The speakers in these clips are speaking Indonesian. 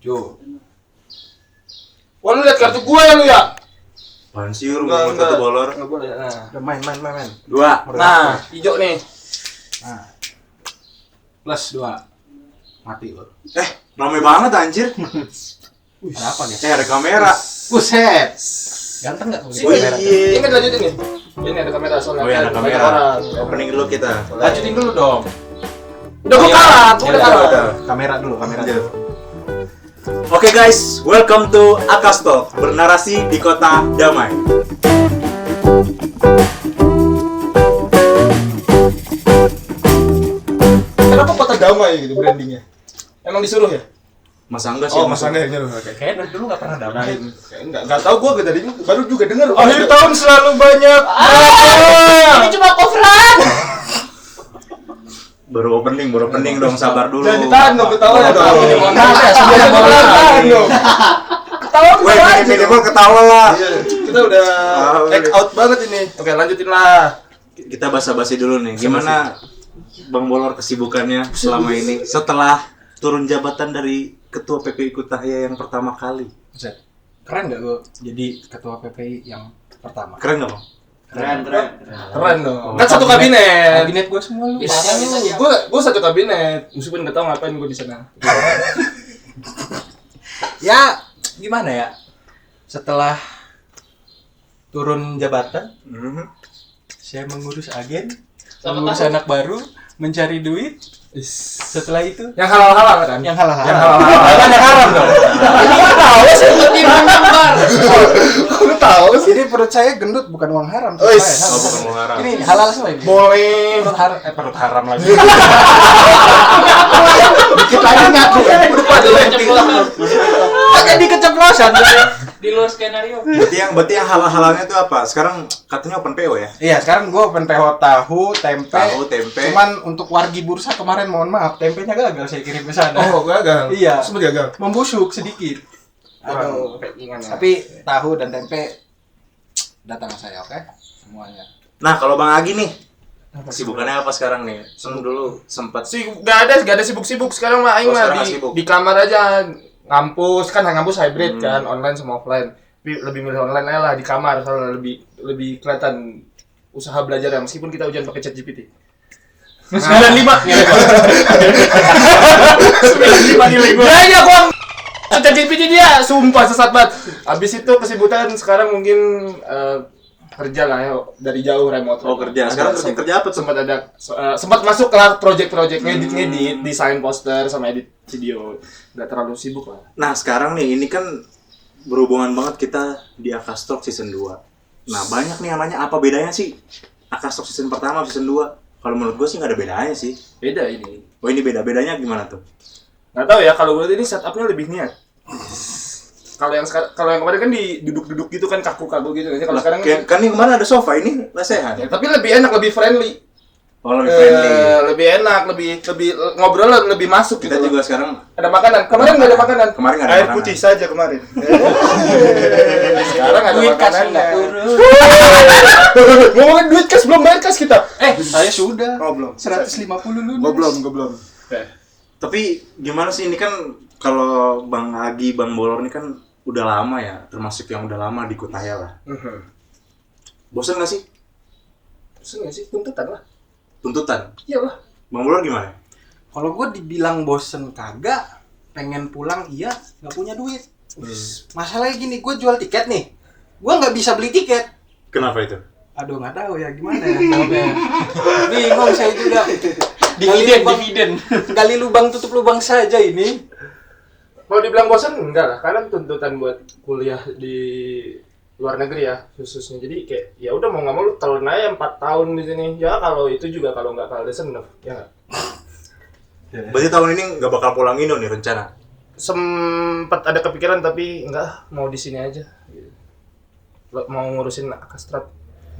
Jo. Wah, lu liat kartu gua ya lu ya? Apaan sih lu ngomong kartu bolor? Enggak boleh. Nah. Udah main. 2. Nah, hijau nih. Nah. Plus 2. Mati lo. Rame banget anjir. Ada apa nih? Ada kamera. Buset. Ganteng enggak? Oh iya. Ini lanjutin nih. Ini ada kamera soalnya. Oh iya, ada kan kamera. banyak orang. Opening dulu kita. Lanjutin dulu dong. Udah gua kalah, gua udah kalah. Udah. Kamera dulu. Oke guys, welcome to Akastalk, bernarasi di kota damai. Kenapa kota damai gitu brandingnya? Emang disuruh ya? Masa enggak sih? Oh, masanya yang nyuruh. Oke. Kayaknya dulu enggak pernah damai. Enggak tahu gua dari baru juga dengar. Akhir tahun selalu banyak. Ini cuma coveran. Baru opening dong, sabar dulu. Jangan ditahan dong, ketawa ya dong. Ketawa Weh, minimal ketawa lah. Kita udah take out banget ini. Oke, lanjutin lah. Kita basa-basi dulu nih. Gimana Bang Bolor kesibukannya selama ini setelah turun jabatan dari Ketua PPI Kutahya yang pertama kali? Buset. Keren enggak gua jadi ketua PPI yang pertama? Keren nggak Bang? Keren dong. Kan satu kabinet. Kabinet gua semua lu. Gua satu kabinet. Meskipun enggak tahu ngapain gua di sana. Ya, gimana ya? Setelah turun jabatan, saya mengurus agen, mengurus anak baru, mencari duit. Setelah itu, Yang halal-halal kan? yang halal. Kan yang haram dong. Ini tahu sih Lu tahu sih. Jadi perut saya gendut bukan uang haram. Oh, bukan mau haram. Ini halal semua ini. Boleh. Perut haram lagi. Dikit lagi ngaku. Lupa dulu. Agak dikeceplosan. Di luar skenario. Berarti yang halal-halalnya itu apa? Sekarang katanya open PO ya? Iya, sekarang gua open PO tahu, tempe. Cuman untuk wargi bursa kemarin mohon maaf, tempenya gagal saya kirim ke sana. Oh, gagal. Iya. Semua gagal. Membusuk sedikit. Aduh, packingan ya. Tapi tahu dan tempe datang ke saya, oke? Semuanya. Nah, kalau Bang Agi nih, kesibukannya apa sekarang nih? Dulu sempat sih gak ada sibuk-sibuk sekarang mah aing sekarang mah nggak sibuk. di kamar aja ngampus kan ngampus hybrid kan online sama offline. Tapi lebih milih online aja lah di kamar soalnya lebih kelihatan usaha belajar ya meskipun kita ujian pakai ChatGPT. 95 nilai gua. Ya gua ChatGPT dia sumpah sesat banget. Habis itu kesibukan sekarang mungkin kerja lah ya dari jauh remote. Oh, kerja. Sekarang kerja apa tuh? Sempat masuk ke project-project ngedit desain poster sama edit video. Enggak terlalu sibuk lah. Nah, sekarang nih ini kan berhubungan banget kita di Akastalk season 2. Nah, banyak nih yang nanya apa bedanya sih Akastalk season pertama season 2? Kalau menurut gue sih nggak ada bedanya sih. Beda ini. Oh, ini bedanya gimana tuh? Nggak tahu ya, kalau gue ini setupnya lebih niat. Kalau yang kemarin kan duduk-duduk gitu kan kaku-kaku gitu. Kalau sekarang kan ini kemarin ada sofa, ini lesehan. ya, tapi lebih enak, lebih friendly. Oh, lebih friendly. Lebih enak, lebih ngobrol lebih masuk Kita gitu. juga sekarang Ada makanan. Kemarin nggak ada makanan. Kemarin nggak ada Air makanan. putih saja kemarin. Sekarang ada makanan. Ngomongin duit kas belum bayar kas kita. Saya sudah. Oh, belum. 150 lunas. Gue belum. Tapi gimana sih ini kan kalau Bang Agi, Bang Bolor ini kan udah lama ya, termasuk yang udah lama di Kutahya lah. Bosan nggak sih? Bosan nggak sih? Tuntutan lah. Tuntutan? Iyalah. Bang Bolor gimana? Kalau gue dibilang bosen kagak, pengen pulang iya, nggak punya duit. Masalahnya gini, gue jual tiket nih, gue nggak bisa beli tiket. Kenapa itu? Aduh nggak tahu ya gimana ya jawabnya. Bingung saya juga. Dividen. Gali lubang tutup lubang saja ini. Kalau dibilang bosan enggak lah, karena tuntutan buat kuliah di luar negeri ya khususnya. Jadi kayak ya udah mau nggak mau lu telan aja 4 tahun di sini. Ya kalau itu juga kalau nggak kalau seneng ya nggak. Berarti tahun ini nggak bakal pulang Indo nih rencana? Sempet ada kepikiran tapi enggak, mau di sini aja. Mau ngurusin Akastrat.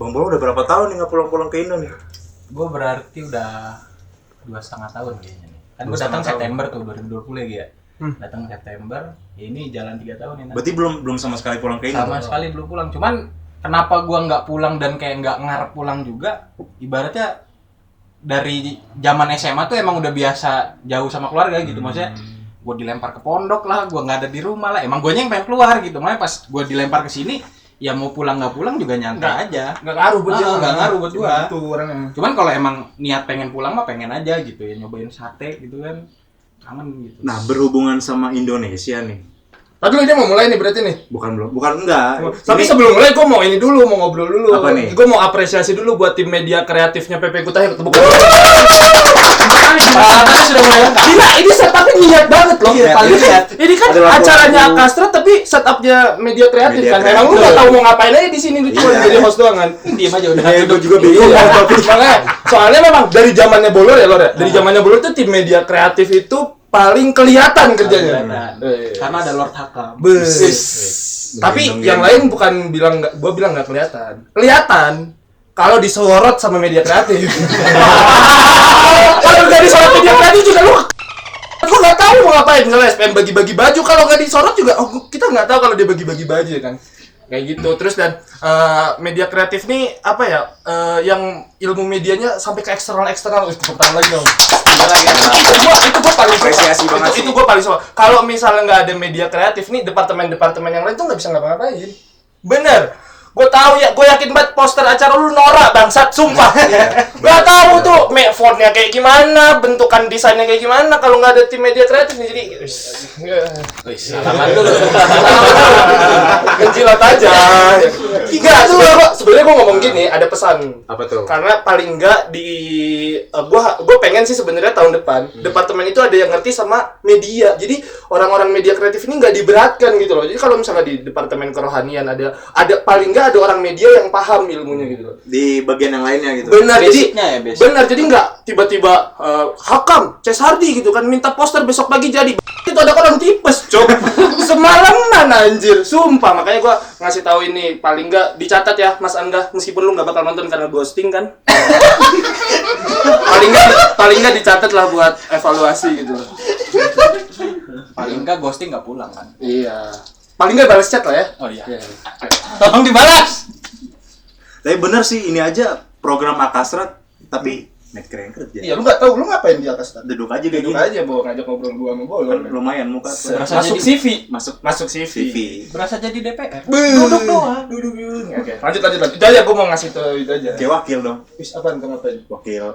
Bang Bolor udah berapa tahun nih nggak pulang-pulang ke Indo nih? Gue berarti udah 2,5 tahun kayaknya nih. Kan gue 2,5 datang tahun. September tuh 2020 lagi ya. Datang September, ini jalan 3 tahun ini. Berarti belum sama sekali pulang ke Indo? Sama sekali belum pulang. Cuman kenapa gua nggak pulang dan kayak nggak ngarep pulang juga? Ibaratnya dari zaman SMA tuh emang udah biasa jauh sama keluarga gitu. Maksudnya gue dilempar ke pondok lah, gue nggak ada di rumah lah. Emang gue yang pengen keluar gitu, makanya pas gue dilempar ke sini, ya mau pulang nggak pulang juga nyantai aja. Nggak ngaruh buat dia. Nggak ngaruh buat gue. Itu orangnya. Cuman kalau emang niat pengen pulang mah pengen aja gitu ya, nyobain sate gitu kan, kangen gitu. Nah, berhubungan sama Indonesia nih. Tadi lu dia mau mulai nih berarti nih. Bukan enggak. Tapi sebelum mulai gue mau ini dulu, mau ngobrol dulu. Apa nih? Gue mau apresiasi dulu buat tim media kreatifnya PP Kuta yang ketemu. Tadi sudah mulai lengkap. Gila, ini setupnya niat banget loh. Iya, Paling niat. ini kan Ada lampu-lampu. acaranya Akastra tapi setupnya media kreatif Media kan. Emang lu kreatif. nggak tahu mau ngapain aja di sini, lu cuma Iya. jadi host doang kan. Diem aja udah. Ya, gue juga bingung. Makanya soalnya memang dari zamannya Bolor ya Lor ya. Dari zamannya Bolor tuh tim media kreatif itu paling kelihatan kerjanya. Karena ada Lord Hakam. Tapi Gendong-gendong. yang lain bukan bilang nggak, gue bilang nggak kelihatan. Kelihatan kalau disorot sama media kreatif. Kalau nggak disorot media kreatif juga lu nggak tahu mau ngapain. Misalnya SPM bagi-bagi baju, kalau nggak disorot juga, kita nggak tahu kalau dia bagi-bagi baju ya kan. Kayak gitu. Terus dan media kreatif nih apa ya? Yang ilmu medianya sampai ke eksternal. Tepuk tangan lagi dong. Itu gua paling suka. Apresiasi banget sih. Itu gua paling suka. Kalau misalnya nggak ada media kreatif nih, departemen-departemen yang lain tuh nggak bisa ngapa-ngapain. Bener. Gue tahu ya, gue yakin banget poster acara lu norak bangsat, sumpah. Gak tahu tuh, fontnya kayak gimana, bentukan desainnya kayak gimana kalau nggak ada tim media kreatif nih. Jadi, Salaman dulu. menjilat aja. Enggak, sebenarnya gue ngomong gini, ada pesan. Apa tuh? Karena paling enggak di gue pengen sih sebenarnya tahun depan departemen itu ada yang ngerti sama media. Jadi orang-orang media kreatif ini nggak diberatkan gitu loh. Jadi kalau misalnya di departemen kerohanian ada paling enggak ada orang media yang paham ilmunya gitu loh. Di bagian yang lainnya gitu. Benar, jadi Basicnya ya, basic. benar, jadi nggak tiba-tiba Hakam, Cesardi gitu kan minta poster besok pagi jadi. Itu ada orang tipes, cok. Semalaman anjir, sumpah. Makanya gua ngasih tahu ini paling nggak dicatat ya, Mas Angga, meskipun lu nggak bakal nonton karena ghosting kan. paling nggak dicatat lah buat evaluasi gitu. Paling enggak ghosting nggak pulang kan. Iya. Paling nggak balas chat lah ya. Oh iya. Tolong dibalas. Tapi bener sih, ini aja program Akastra, tapi net keren kerja. Iya, lu nggak tahu lu ngapain di atas tadi. Duduk aja kayak Duduk gini. aja bawa ngajak ngobrol gua sama Bolor. Kan lumayan muka tuh. Berasa Masuk jadi CV. Masuk CV. CV. berasa jadi DPR. Duduk doang. Oke, lanjut. Itu aja gua mau ngasih tuh itu aja. Kayak wakil dong. Wis apaan tuh ngapain? Wakil.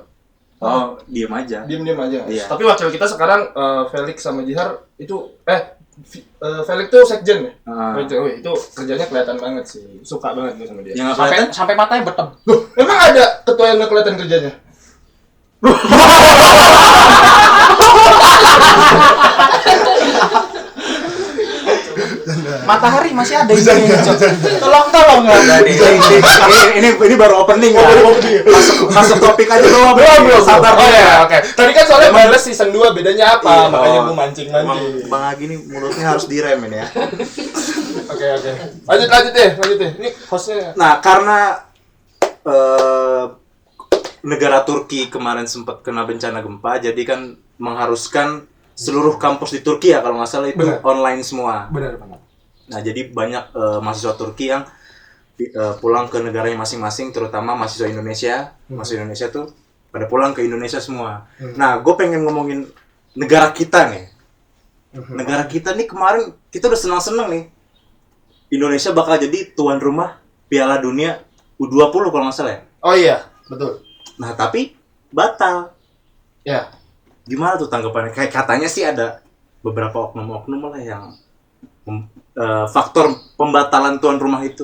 Oh, diem aja. Diam-diam aja. Iya. Tapi wakil kita sekarang Felix sama Jihar itu Felix tuh sekjen ya? Ah. Itu kerjanya kelihatan banget sih. Suka banget gue sama dia. Yang nggak Sampai kelihatan? sampai matanya betem. Loh, emang ada ketua yang nggak kelihatan kerjanya? Matahari masih ada di sini. Tolong enggak Ini baru opening ya. Masuk topik aja belum. Belum. Sabar Oh dulu ya, ya. oke. Tadi kan soalnya balas season 2 bedanya apa? Iya. Makanya gue mancing-mancing. Bang Agi nih mulutnya harus direm ini ya. Oke. Lanjut deh. Ini hostnya. Nah, karena negara Turki kemarin sempat kena bencana gempa, jadi kan mengharuskan seluruh kampus di Turki ya kalau nggak salah itu Benar. online semua. Benar banget. Nah, jadi banyak mahasiswa Turki yang pulang ke negaranya masing-masing, terutama mahasiswa Indonesia. Mahasiswa Indonesia tuh pada pulang ke Indonesia semua. Nah, gue pengen ngomongin negara kita nih. Negara kita nih kemarin kita udah senang-senang nih. Indonesia bakal jadi tuan rumah Piala Dunia U20 kalau nggak salah ya. Oh iya, betul. Nah, tapi batal. Ya. Gimana tuh tanggapannya? Kayak katanya sih ada beberapa oknum-oknum lah yang faktor pembatalan tuan rumah itu.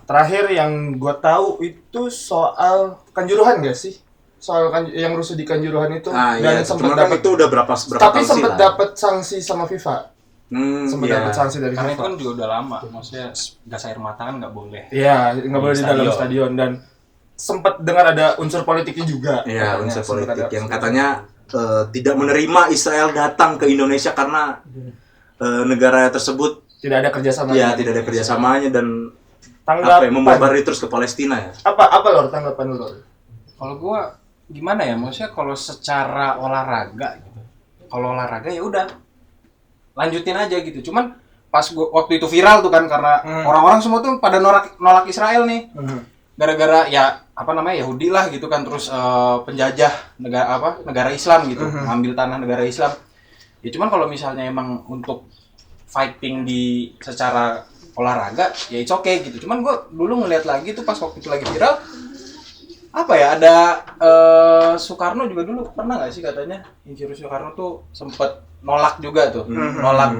Terakhir yang gua tahu itu soal Kanjuruhan nggak sih? Soal yang rusuh di Kanjuruhan itu. Nah, iya, sempat cuma kan itu udah berapa tapi tahun sempat silam. dapat sanksi sama FIFA. Sempat Iya. dapat sanksi dari Karena itu FIFA. kan juga udah lama. Maksudnya gas air mata kan nggak boleh. Iya, nggak boleh di dalam stadion dan sempat dengar ada unsur politiknya juga. Iya, Katanya, unsur sempat politik ada yang unsur katanya tidak menerima Israel datang ke Indonesia karena negara tersebut tidak ada kerjasama. ya tidak ada kerjasamanya dan Tanggapan membombardir terus ke Palestina ya. apa Lor tanggapan lu Lor? Kalau gua gimana ya? Maksudnya kalau secara olahraga gitu. Kalau olahraga ya udah lanjutin aja gitu. Cuman pas gua waktu itu viral tuh kan karena orang-orang semua tuh pada nolak Israel nih. Gara-gara ya apa namanya Yahudi lah gitu kan terus penjajah negara Islam gitu, ngambil tanah negara Islam. Ya cuman kalau misalnya emang untuk fighting di secara olahraga ya it's okay gitu. Cuman gue dulu ngeliat lagi tuh pas waktu itu lagi viral apa ya, ada Soekarno juga dulu pernah nggak sih katanya Insinyur Soekarno tuh sempet nolak juga tuh, nolak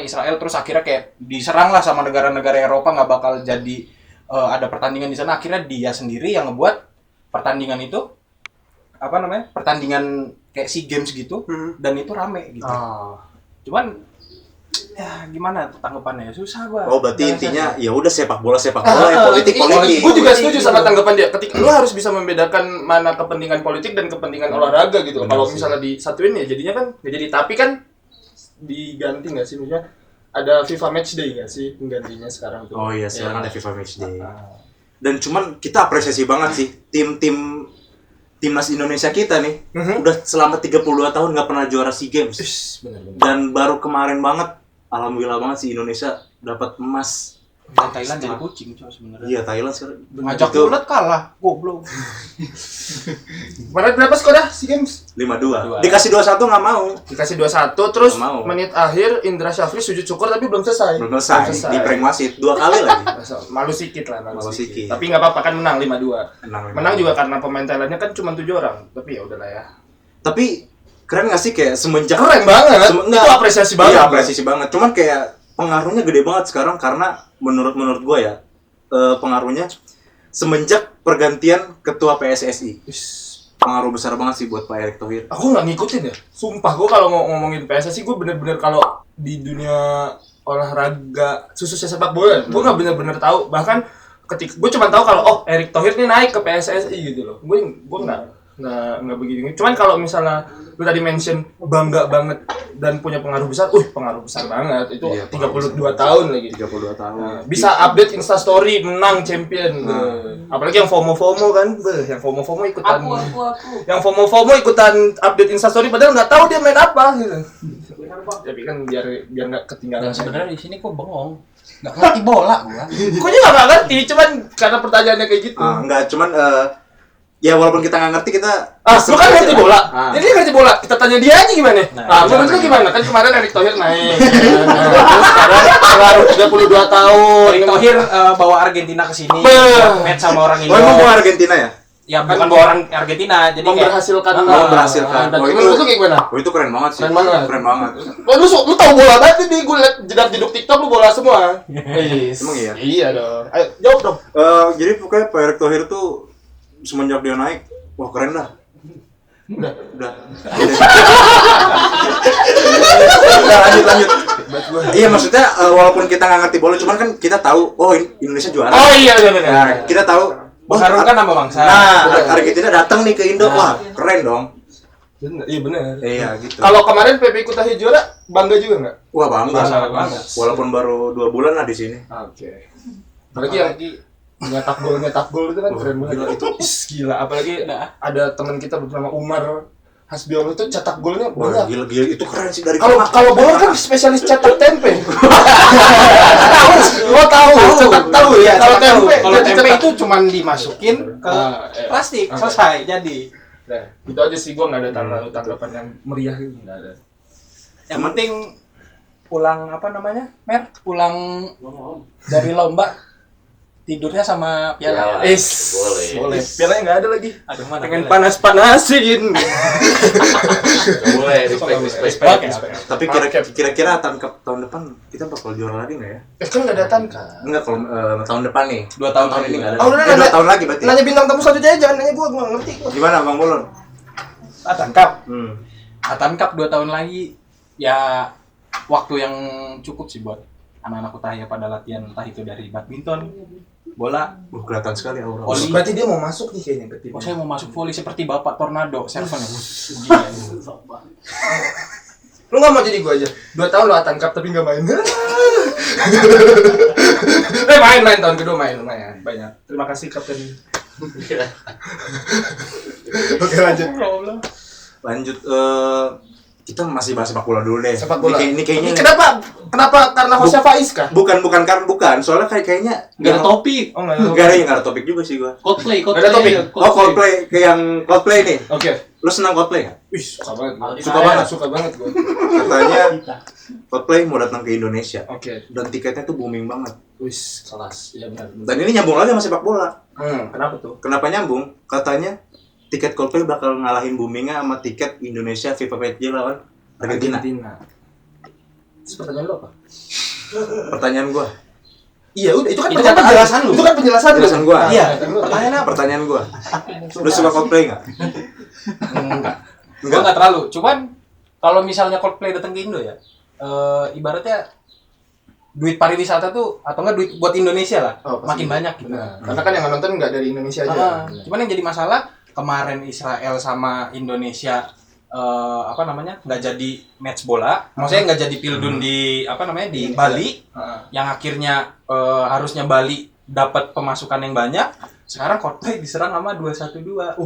Israel, terus akhirnya kayak diserang lah sama negara-negara Eropa, nggak bakal jadi ada pertandingan di sana. Akhirnya dia sendiri yang ngebuat pertandingan itu pertandingan kayak SEA Games gitu, dan itu rame gitu. Cuman ya gimana tanggapannya, susah gua. Oh berarti intinya ya udah sepak bola ya, politik. Gue juga setuju sama tanggapan dia. Ketika lu harus bisa membedakan mana kepentingan politik dan kepentingan olahraga gitu. Kalau misalnya disatuin ya jadinya kan nggak jadi. Tapi kan diganti nggak sih, misalnya ada FIFA Match Day nggak sih penggantinya sekarang tuh? Oh iya, sekarang ada FIFA Match Day. Dan cuman kita apresiasi banget sih timnas Indonesia kita nih, udah selama 32 tahun nggak pernah juara SEA Games. Bener-bener. Dan baru kemarin banget, alhamdulillah banget sih Indonesia dapat emas. Dan Thailand jadi kucing coba sebenarnya. Iya, Thailand sekarang Ngajak itu ulet kalah, goblok. Kemarin berapa skor SEA Games? 5-2. Dikasih 2-1 nggak mau. Dikasih 2-1, terus Nggak mau. menit akhir Indra Syafri sujud syukur tapi belum selesai. Belum selesai. Di prank wasit 2 kali lagi. Malu sedikit lah, Malu sedikit. Tapi nggak apa-apa kan, menang 5-2. Menang Menang juga karena pemain Thailandnya kan cuma 7 orang. Tapi ya udahlah ya. Tapi keren nggak sih kayak semenjak Keren banget. Itu apresiasi banget. Iya, apresiasi banget. Cuman kayak pengaruhnya gede banget sekarang karena menurut gue ya, pengaruhnya semenjak pergantian ketua PSSI. Pengaruh besar banget sih buat Pak Erick Thohir. Aku nggak ngikutin ya. Sumpah gue kalau ngomongin PSSI, gue bener-bener kalau di dunia olahraga khususnya sepak bola, gue nggak bener-bener tahu. Bahkan ketika gue cuma tahu kalau Erick Thohir nih naik ke PSSI gitu loh. Gue nggak begini. Cuman kalau misalnya lu tadi mention bangga banget dan punya pengaruh besar, pengaruh besar banget. Itu Iya, 32 tahun lagi. 32 tahun. Bisa update Instastory menang champion. Apalagi yang FOMO kan, yang FOMO ikutan. Aku. Yang FOMO ikutan update Instastory padahal nggak tahu dia main apa gitu. Tapi kan biar nggak ketinggalan. Dan sebenarnya di sini kok bengong, nggak ngerti bola gua. Kok juga nggak ngerti, cuman karena pertanyaannya kayak gitu. Enggak, cuman ya walaupun kita nggak ngerti, kita Lu kan ngerti bola. Jadi dia ngerti bola. Kita tanya dia aja gimana? Menurut lu gimana? Kan kemarin Erick Thohir naik. Terus sekarang pengaruh 32 tahun. Erick Thohir bawa Argentina ke sini, match sama orang Oh, emang Indo. mau Argentina ya? Ya bukan bawa orang Argentina, jadi kayak memberhasilkan. Memberhasilkan. Dan Oh, itu- menurut lu kayak gimana? Oh, itu keren banget sih. Keren banget. Keren banget. Lu tahu bola banget nih, gue liat jeduk TikTok lu bola semua. Emang iya? Iya dong. Ayo jawab dong. Jadi pokoknya Pak Erick Thohir tuh semenjak dia naik, wah keren dah. Udah. Udah, lanjut. Iya, maksudnya walaupun kita nggak ngerti bola, cuman kan kita tahu, Indonesia juara. Oh iya benar. Nah, kita tahu, mengharumkan nama bangsa. Nah, Argentina datang nih ke Indo, wah keren dong. Iya benar. Iya gitu. Kalau kemarin PP Kutahi juara, bangga juga nggak? Wah bangga. Bangga. Walaupun baru 2 bulan lah di sini. Oke. Apalagi yang nyetak gol itu kan keren banget. Gila, itu. Gila, apalagi ada teman kita bernama Umar Hasbiollah itu cetak golnya Wah, banyak. gila itu keren sih dari Kalau bola kan spesialis cetak tempe. Lo tahu ya. Kalau jadi tempe cetak. itu cuman dimasukin ke plastik, selesai jadi. Nah, itu aja sih, gua nggak ada tanggapan yang meriah gitu, nggak ada. Yang penting pulang pulang dari lomba tidurnya sama piala. Boleh. Pialanya nggak ada lagi. Aduh, mana Pengen piala? panas-panasin. Boleh, respect. Oke. Tapi kira-kira tahun depan kita bakal juara lagi nggak ya? Kan nggak datang kan. Enggak, kalau tahun depan nih. 2 tahun ini nggak ada. Oh, udah, 2 tahun lagi berarti. Nanya bintang tamu selanjutnya aja, jangan nanya gua nggak ngerti. Gimana Bang Bolon? Atan Cup. Hmm. Atan Cup 2 tahun lagi ya waktu yang cukup sih buat anak-anak Kutahya pada latihan, entah itu dari badminton, bola. Kelihatan sekali aura. Voli. Berarti dia mau masuk nih kayaknya ke tim. Saya mau masuk volley seperti Bapak Tornado, servernya. Gila. Lu nggak mau jadi gua aja. 2 tahun lu Atan Cup tapi nggak main. main tahun kedua main lumayan banyak. Terima kasih Kapten. Oke lanjut. Lanjut kita masih bahas sepak bola dulu deh. Sepak bola. Ini kayaknya Kenapa karena hostnya Faiz kah? bukan soalnya kayaknya Nggak ada topik. Oh enggak. nggak ada topik juga sih gua. Coldplay. Nggak ada topik. Oh, Coldplay, kayak yang Coldplay nih. Oke. Lu senang Coldplay nggak? Wih, suka banget. Suka banget gue. Katanya Coldplay mau datang ke Indonesia Oke. dan tiketnya tuh booming banget. Wih, kelas. Iya benar. Dan ini nyambung lagi sama sepak bola. Kenapa tuh? Kenapa nyambung? Katanya tiket Coldplay bakal ngalahin boomingnya sama tiket Indonesia FIFA PSG lawan Argentina. Terus pertanyaan lo apa? Pertanyaan gua. Iya, udah itu kan Itu kan penjelasan lu. Itu kan penjelasan gua. Iya. Pertanyaan apa? Pertanyaan gua. Lu suka Coldplay nggak? Enggak terlalu. Cuman kalau misalnya Coldplay datang ke Indo ya, ibaratnya duit pariwisata tuh atau enggak duit buat Indonesia lah, makin banyak gitu. Nah, karena kan yang nonton nggak dari Indonesia aja. Cuman yang jadi masalah kemarin Israel sama Indonesia nggak jadi match bola, maksudnya nggak jadi Pildun di di Bali, yang akhirnya harusnya Bali dapat pemasukan yang banyak. Sekarang Coldplay diserang sama 212.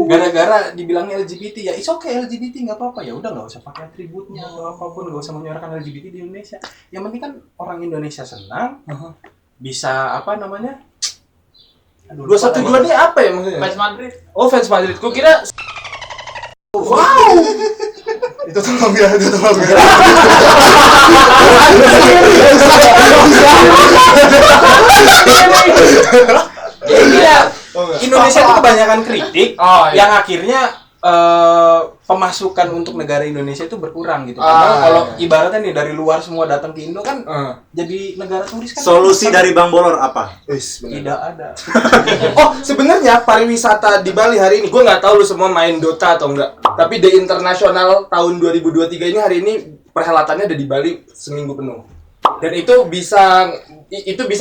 Gara-gara dibilangnya LGBT ya, it's okay LGBT nggak apa-apa, ya udah nggak usah pakai atributnya atau apapun, nggak usah menyuarakan LGBT di Indonesia. Yang penting kan orang Indonesia senang, bisa 212 ini apa ya maksudnya? Fans Madrid. Oh, fans Madrid. Gua kira wow. Itu tolong ya. Iya, Indonesia itu kebanyakan kritik, yang akhirnya pemasukan untuk negara Indonesia itu berkurang gitu. Karena kalau ibaratnya nih dari luar semua datang ke Indo kan jadi negara turis kan. Solusi dari Bang Bolor apa? Tidak ada. Oh, sebenarnya pariwisata di Bali hari ini, gue nggak tahu lu semua main Dota atau enggak. Tapi The International tahun 2023 ini hari ini perhelatannya ada di Bali seminggu penuh. Dan itu bisa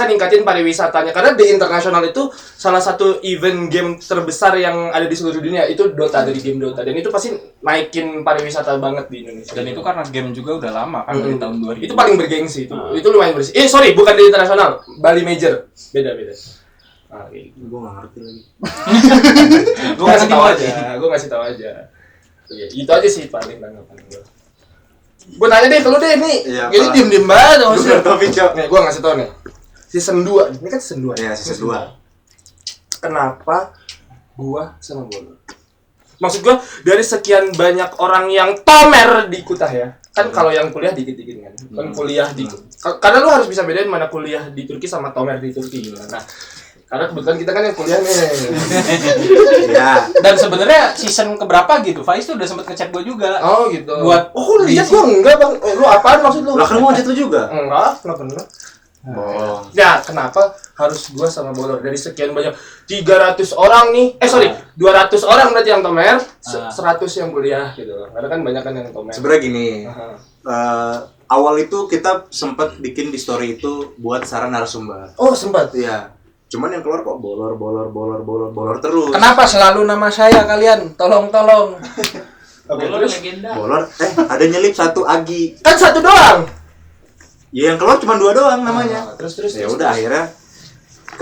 ningkatin pariwisatanya karena The International itu salah satu event game terbesar yang ada di seluruh dunia, itu Dota, dari game Dota, dan itu pasti naikin pariwisata banget di Indonesia. Dan itu karena game juga udah lama kan dari tahun 2000. Itu paling bergengsi itu lumayan bersih. Sorry, bukan The International, Bali Major, beda. Gue nggak ngerti lagi. Gue ngasih tahu aja. Iya, itu aja sih paling tanggapan gue. Gue nanya deh ke lu deh nih. Iya, Jadi diem banget Gue udah topik, Cok. Nih, gue ngasih tau nih. Season 2. Ini kan season 2. Iya, season 2. Kenapa gua sama Bolor? Maksud gua dari sekian banyak orang yang tomer di Kutah ya. Kan kalau yang kuliah dikit-dikit kan. Kan kuliah di karena lu harus bisa bedain mana kuliah di Turki sama tomer di Turki. Nah, karena kebetulan kita kan yang kuliah nih. Iya. Dan sebenarnya season keberapa gitu, Faiz tuh udah sempet ngechat gue juga. Oh gitu. Buat lu lihat gua enggak, Bang. Lu apaan maksud lu? Lah kan mau ngechat lu juga. Enggak pernah. Bohong. Ya, kenapa harus gua sama Bolor dari sekian banyak 300 orang nih. 200 orang berarti yang tomer, 100 yang kuliah gitu loh. Karena kan banyak kan yang tomer. Sebenarnya gini. Awal itu kita sempat bikin di story itu buat saran narasumber. Oh, sempat. Iya. Cuman yang keluar kok bolor terus. kenapa selalu nama saya kalian? Tolong. Oke, Bolor terus legenda. Bolor, ada nyelip satu Agi. kan satu doang. Ya yang keluar cuma 2 doang namanya. Terus. Ya udah akhirnya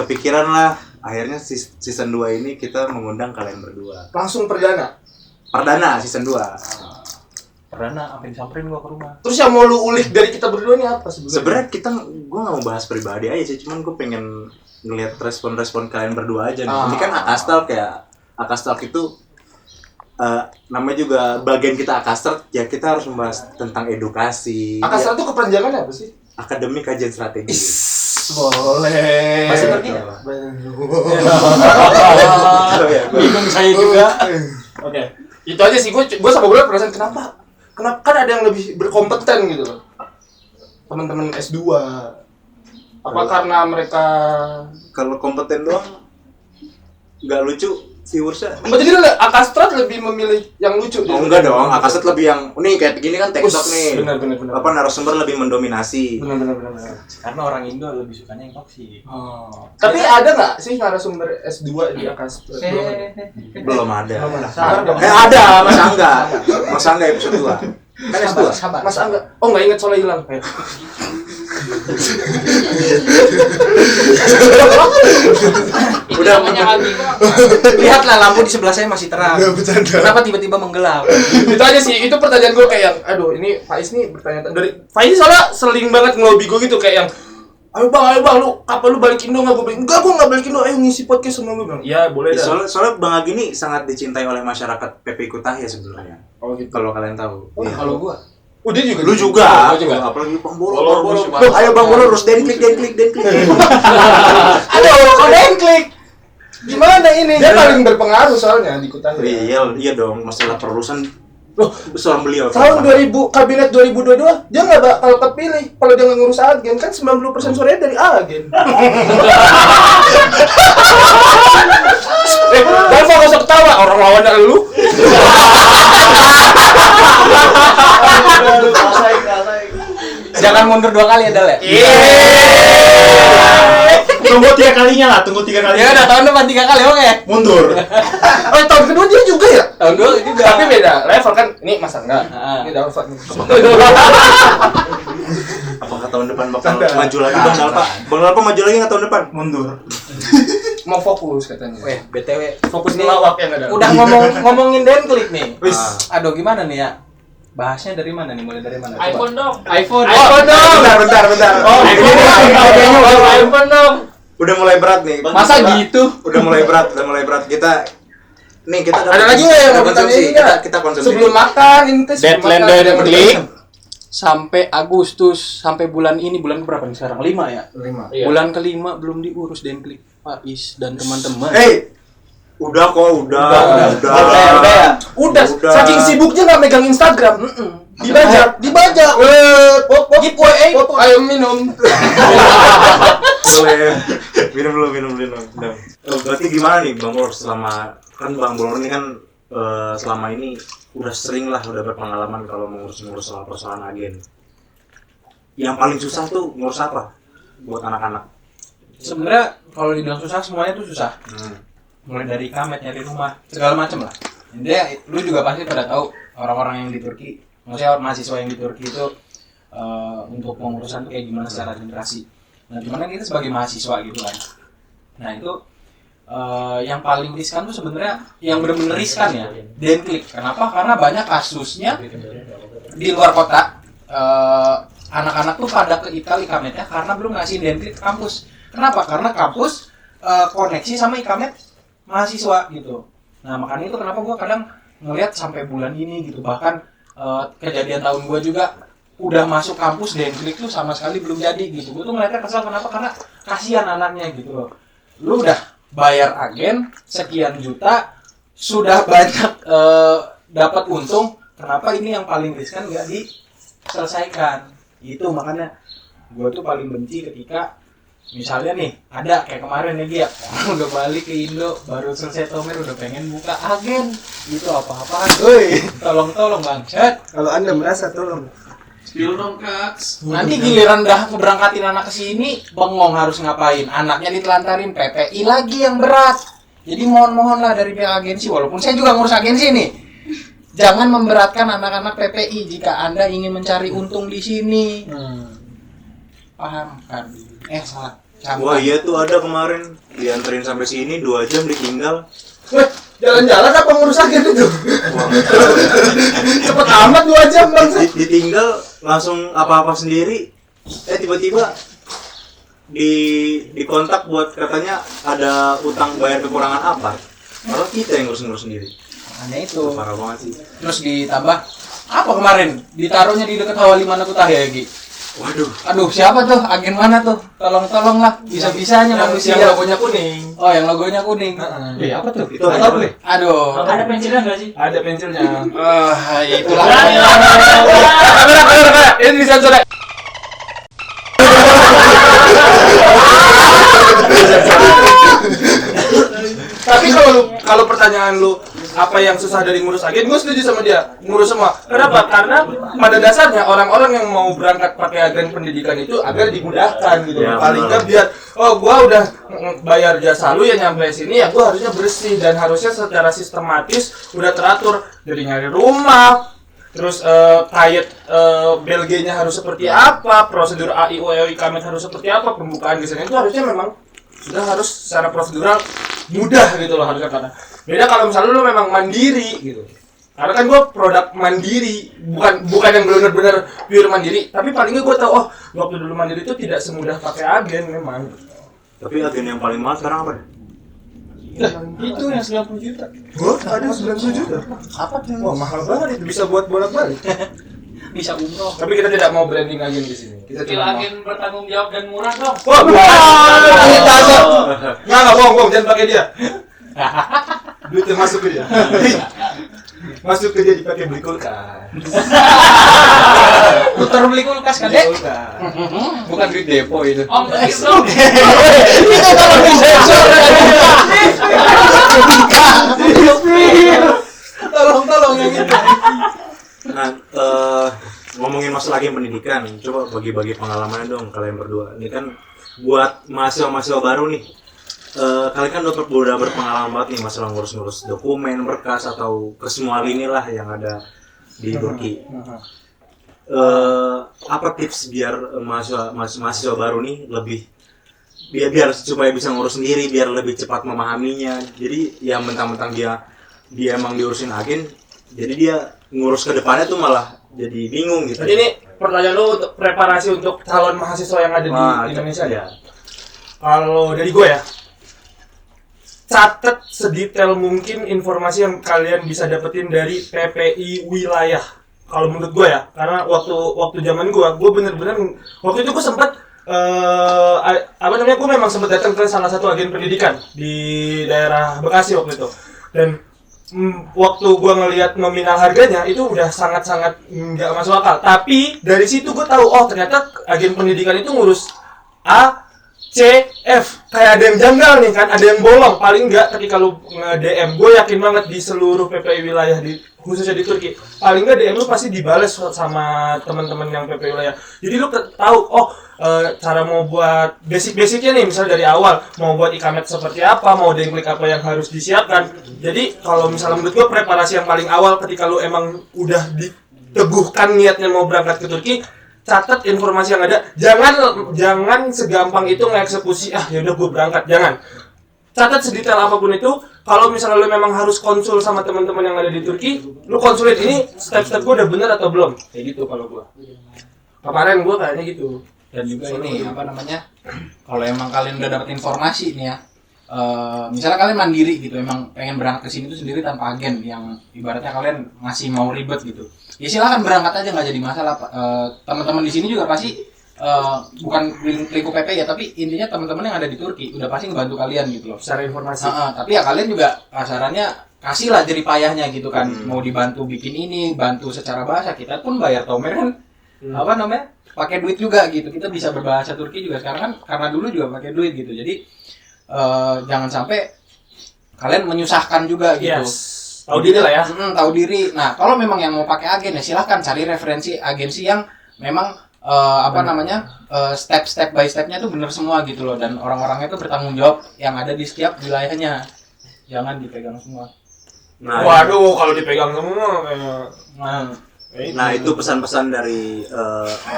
kepikiran lah. Akhirnya season 2 ini kita mengundang kalian berdua. Langsung perdana season 2. Pernah sampai disamperin gua ke rumah. Terus yang mau lu ulik dari kita berdua nih apa sebenarnya? Sebenarnya gue nggak mau bahas pribadi aja sih, cuman gue pengen ngelihat respon kalian berdua aja nih. Ini kan Akastalk ya. Akastalk itu namanya juga bagian kita Akastalk, ya kita harus membahas tentang edukasi. Akastalk itu kepanjangannya apa sih? Akademi Kajian Strategis. Boleh. Masih ngerti nggak, Pak? Bingung saya juga. Oke. Itu aja sih, gue sama gue perasaan kenapa kan ada yang lebih berkompeten gitu loh. Teman-teman S2. Apa karena mereka Kalau kompeten doang nggak lucu viewersnya. jadi Akastrat lebih memilih yang lucu. Oh enggak dong, Akasat lebih yang nih kayak gini kan TikTok nih. Benar. Apa narasumber lebih mendominasi. Benar. Karena orang Indo lebih sukanya yang toksik. Tapi ada nggak sih narasumber S2 di Akastrat? Belum ada. Sabar dong. Ada, Mas Angga episode 2. Kan S2. Sabar. Mas Angga. Oh, nggak inget soalnya hilang. Udah Namanya hati kok. Lihatlah lampu di sebelah saya masih terang. Udah bercanda. Kenapa tiba-tiba menggelap? Itu aja sih, itu pertanyaan gue kayak yang, aduh ini Faiz nih bertanya dari Faiz soalnya seling banget ngelobi gue gitu kayak yang ayo bang, lu kapan lu balik Indo nggak? Gue bilang enggak, gue nggak balik Indo, ayo ngisi podcast sama gue bilang iya boleh dah. Soalnya Bang Agi ini sangat dicintai oleh masyarakat PP Kutahya sebenarnya. Oh gitu. Kalau kalian tahu. Oh, Iya. kalau gua. Dia juga. Lu juga. Gua juga. Apalagi Bang Bolo. Bolo. Loh, ayo Bang Bolo terus den klik. Aduh, kok klik? Gimana ini? Dia paling berpengaruh soalnya di Kutahya. Iya dong, masalah perusahaan. Loh, seorang beliau. Tahun 2000 kabinet 2022 dia nggak bakal kepilih kalau dia nggak ngurus agen, kan 90% suaranya dari agen. Dalva nggak usah ketawa, orang lawannya lu. Jangan mundur 2 kali ya, Dal ya. Tunggu 3 kalinya lah, Ya udah tahun depan 3 kali, oke. Mundur. Oh, tahun kedua dia juga ya? Tahun 2 juga. Tapi beda level kan, ini Mas Angga, Ah. ini Dalva nih. Apakah tahun depan bakal maju lagi Bang Dalpa? Bang Dalpa maju lagi nggak tahun depan? Mundur. Mau fokus katanya. Weh, BTW Fokus nih, ngelawak yang ada. udah ngomongin den klik nih. Wis. Aduh, gimana nih ya? Bahasnya dari mana nih? Mulai dari mana? Coba. iPhone dong. iPhone. iPhone dong. Bentar. Oh, iPhone dong. Udah mulai berat nih. Masa gitu? Udah mulai berat. Kita Ada lagi nggak yang mau konsumsi? ditanyain nggak? Kita konsumsi. Sebelum makan, ini tuh sebelum Deadline makan. den klik sampai Agustus, sampai bulan ini, bulan berapa nih sekarang? 5 ya? 5. Iya. Bulan ke-5 belum diurus den klik Faiz dan teman-teman. Udah kok, udah ya. Udah, saking sibuknya nggak megang Instagram. Dibajak. Giveaway, ayo minum. Boleh. Minum dulu. Berarti gimana nih Bang Bor selama kan Bang Bor ini kan selama ini udah sering lah udah berpengalaman kalau mengurus soal persoalan agen. Yang paling susah tuh ngurus apa buat anak-anak? Sebenarnya kalau dibilang susah, semuanya tuh susah. Mulai dari kamet, nyari rumah, segala macam lah. Intinya lu juga pasti pada tahu orang-orang yang di Turki, maksudnya mahasiswa yang di Turki itu untuk pengurusan tuh kayak gimana secara administrasi. Nah, gimana kita sebagai mahasiswa gitu kan. Nah, itu yang paling riskan tuh sebenarnya yang benar-benar riskan ya, den klik. Kenapa? Karena banyak kasusnya di luar kota anak-anak tuh pada ke ikametnya karena belum ngasih den klik ke kampus. Kenapa? Karena kampus koneksi sama ikamet mahasiswa gitu. Nah, makanya itu kenapa gua kadang ngelihat sampai bulan ini gitu. Bahkan kejadian tahun gua juga udah masuk kampus den klik tuh sama sekali belum jadi gitu. Gua tuh ngeliatnya kesal, kenapa? Karena kasihan anaknya gitu loh. Lu udah bayar agen sekian juta, sudah banyak dapat untung, kenapa ini yang paling riskan nggak diselesaikan? Itu makanya gua tuh paling benci ketika misalnya nih ada kayak kemarin nih dia udah balik ke Indo, baru selesai tomer udah pengen buka agen, itu apa-apaan? Tolong bangsat. Kalau Anda merasa tolong. Spill dong, Kak. Nanti giliran udah ngeberangkatin anak ke sini, bengong harus ngapain? Anaknya ditelantarin, PPI lagi yang berat. Jadi mohon lah dari pihak agensi, walaupun saya juga ngurus agensi nih. Jangan memberatkan anak-anak PPI jika Anda ingin mencari untung di sini. Paham kan? Salah. Wah iya tuh ada kemarin dianterin sampai sini 2 jam ditinggal. Jalan-jalan apa ngurus agen itu? Cepet amat 2 jam bang. Ditinggal langsung apa-apa sendiri. Tiba-tiba di kontak buat katanya ada utang bayar kekurangan apa. Kalau kita yang ngurus sendiri. Hanya itu. Parah banget sih. Terus ditambah apa kemarin? Ditaruhnya di dekat Hawali mana Kutahya ya, Gi? Waduh. Aduh, siapa tuh? Agen mana tuh? Tolong lah. Bisa-bisanya manusia. Yang logonya kuning. Oh, yang logonya kuning. Apa tuh? Itu apa nih? Aduh. Ada pensilnya nggak sih? Ada pensilnya. Itulah. Kamera. Ini disensor ya. Tapi kalau pertanyaan lu apa yang susah dari ngurus agen, gue setuju sama dia, ngurus semua. Kenapa? Karena pada dasarnya orang-orang yang mau berangkat pakai agen pendidikan itu agar dimudahkan gitu. Ya, Paling nggak biar, gua udah bayar jasa lu ya nyampe sini ya, gua harusnya bersih dan harusnya secara sistematis udah teratur dari nyari rumah. Terus kayat Belgianya harus seperti apa, prosedur AIO ikamet harus seperti apa, pembukaan desainnya itu harusnya memang sudah harus secara prosedural mudah gitu loh harusnya karena. Beda kalau misalnya lu memang mandiri gitu. Karena kan gue produk mandiri, bukan yang benar-benar pure mandiri, tapi paling nggak gue tahu waktu dulu mandiri itu tidak semudah pakai agen memang. Tapi agen yang paling mahal sekarang apa? Itu yang 90 juta. Gue ada 90 juta. Apa tuh? Wah mahal banget itu bisa buat bolak-balik. Bisa umroh. Tapi kita tidak mau branding agen di sini. Kita Skill cuma mau. agen bertanggung jawab dan murah dong. Wah, nggak bohong, jangan pakai dia. Duitnya masuk ke dia. Masuk ke dia dipakai beli kulkas. Putar beli kulkas kan, Dek? Bukan duit depo itu. Om, dong. Itu kalau disensor. Tolong yang itu. Nah, ngomongin masalah agen pendidikan, coba bagi-bagi pengalaman dong kalian berdua. Ini kan buat mahasiswa baru nih. Kalian kan udah berpengalaman banget nih masalah ngurus-ngurus dokumen, berkas atau ke semua lini lah yang ada di Turki. Apa tips biar mahasiswa baru nih lebih biar supaya bisa ngurus sendiri, biar lebih cepat memahaminya. Jadi ya mentang-mentang dia emang diurusin agen, jadi dia ngurus ke depannya tuh malah jadi bingung gitu. Jadi ini pertanyaan lu untuk preparasi untuk calon mahasiswa yang ada di Indonesia ya. Kalau dari gue ya, catat sedetail mungkin informasi yang kalian bisa dapetin dari PPI wilayah. Kalau menurut gue ya, karena waktu zaman gue bener-bener waktu itu gue sempat gue memang sempat datang ke salah satu agen pendidikan di daerah Bekasi waktu itu. Dan waktu gue ngelihat nominal harganya itu udah sangat-sangat nggak masuk akal. Tapi dari situ gue tahu ternyata agen pendidikan itu ngurus A, C, F, kayak ada yang janggal nih kan, ada yang bolong. Paling nggak ketika lu nge-DM, gue yakin banget di seluruh PPI wilayah khususnya di Turki, paling nggak DM lu pasti dibales sama teman-teman yang PPI wilayah. Jadi lu tahu cara mau buat basic-basicnya nih, misalnya dari awal mau buat ikamet seperti apa, mau dengklik apa yang harus disiapkan. Jadi kalau misalnya menurut gue preparasi yang paling awal ketika lu emang udah diteguhkan niatnya mau berangkat ke Turki, catat informasi yang ada. Jangan segampang itu ngeksekusi ya udah gue berangkat, jangan. Catat sedetail apapun itu. Kalau misalnya lu memang harus konsul sama teman-teman yang ada di Turki, lu konsulin ini step-step gue udah bener atau belum. Kayak gitu kalau gue. Kemarin gue kayaknya gitu. Dan juga ini kalau emang kalian udah dapat informasi nih ya, misalnya kalian mandiri gitu, emang pengen berangkat ke sini tuh sendiri tanpa agen yang ibaratnya kalian masih mau ribet gitu, ya silakan berangkat aja, nggak jadi masalah. Teman-teman di sini juga pasti bukan lingkup PP ya, tapi intinya teman-teman yang ada di Turki udah pasti ngebantu kalian gitu loh Secara informasi. Tapi ya kalian juga kasarannya kasih lah jerih payahnya gitu kan. Mau dibantu bikin ini, bantu secara bahasa, kita pun bayar Tomer kan pakai duit juga gitu. Kita bisa berbahasa Turki juga sekarang kan, karena dulu juga pakai duit gitu. Jadi jangan sampai kalian menyusahkan juga gitu. Tahu diri lah ya. Tahu diri. Nah, kalau memang yang mau pakai agen ya silahkan cari referensi agensi yang memang step by stepnya tuh bener semua gitu loh, dan orang-orangnya tuh bertanggung jawab yang ada di setiap wilayahnya. Jangan dipegang semua. Waduh, kalau dipegang semua Nah itu pesan-pesan dari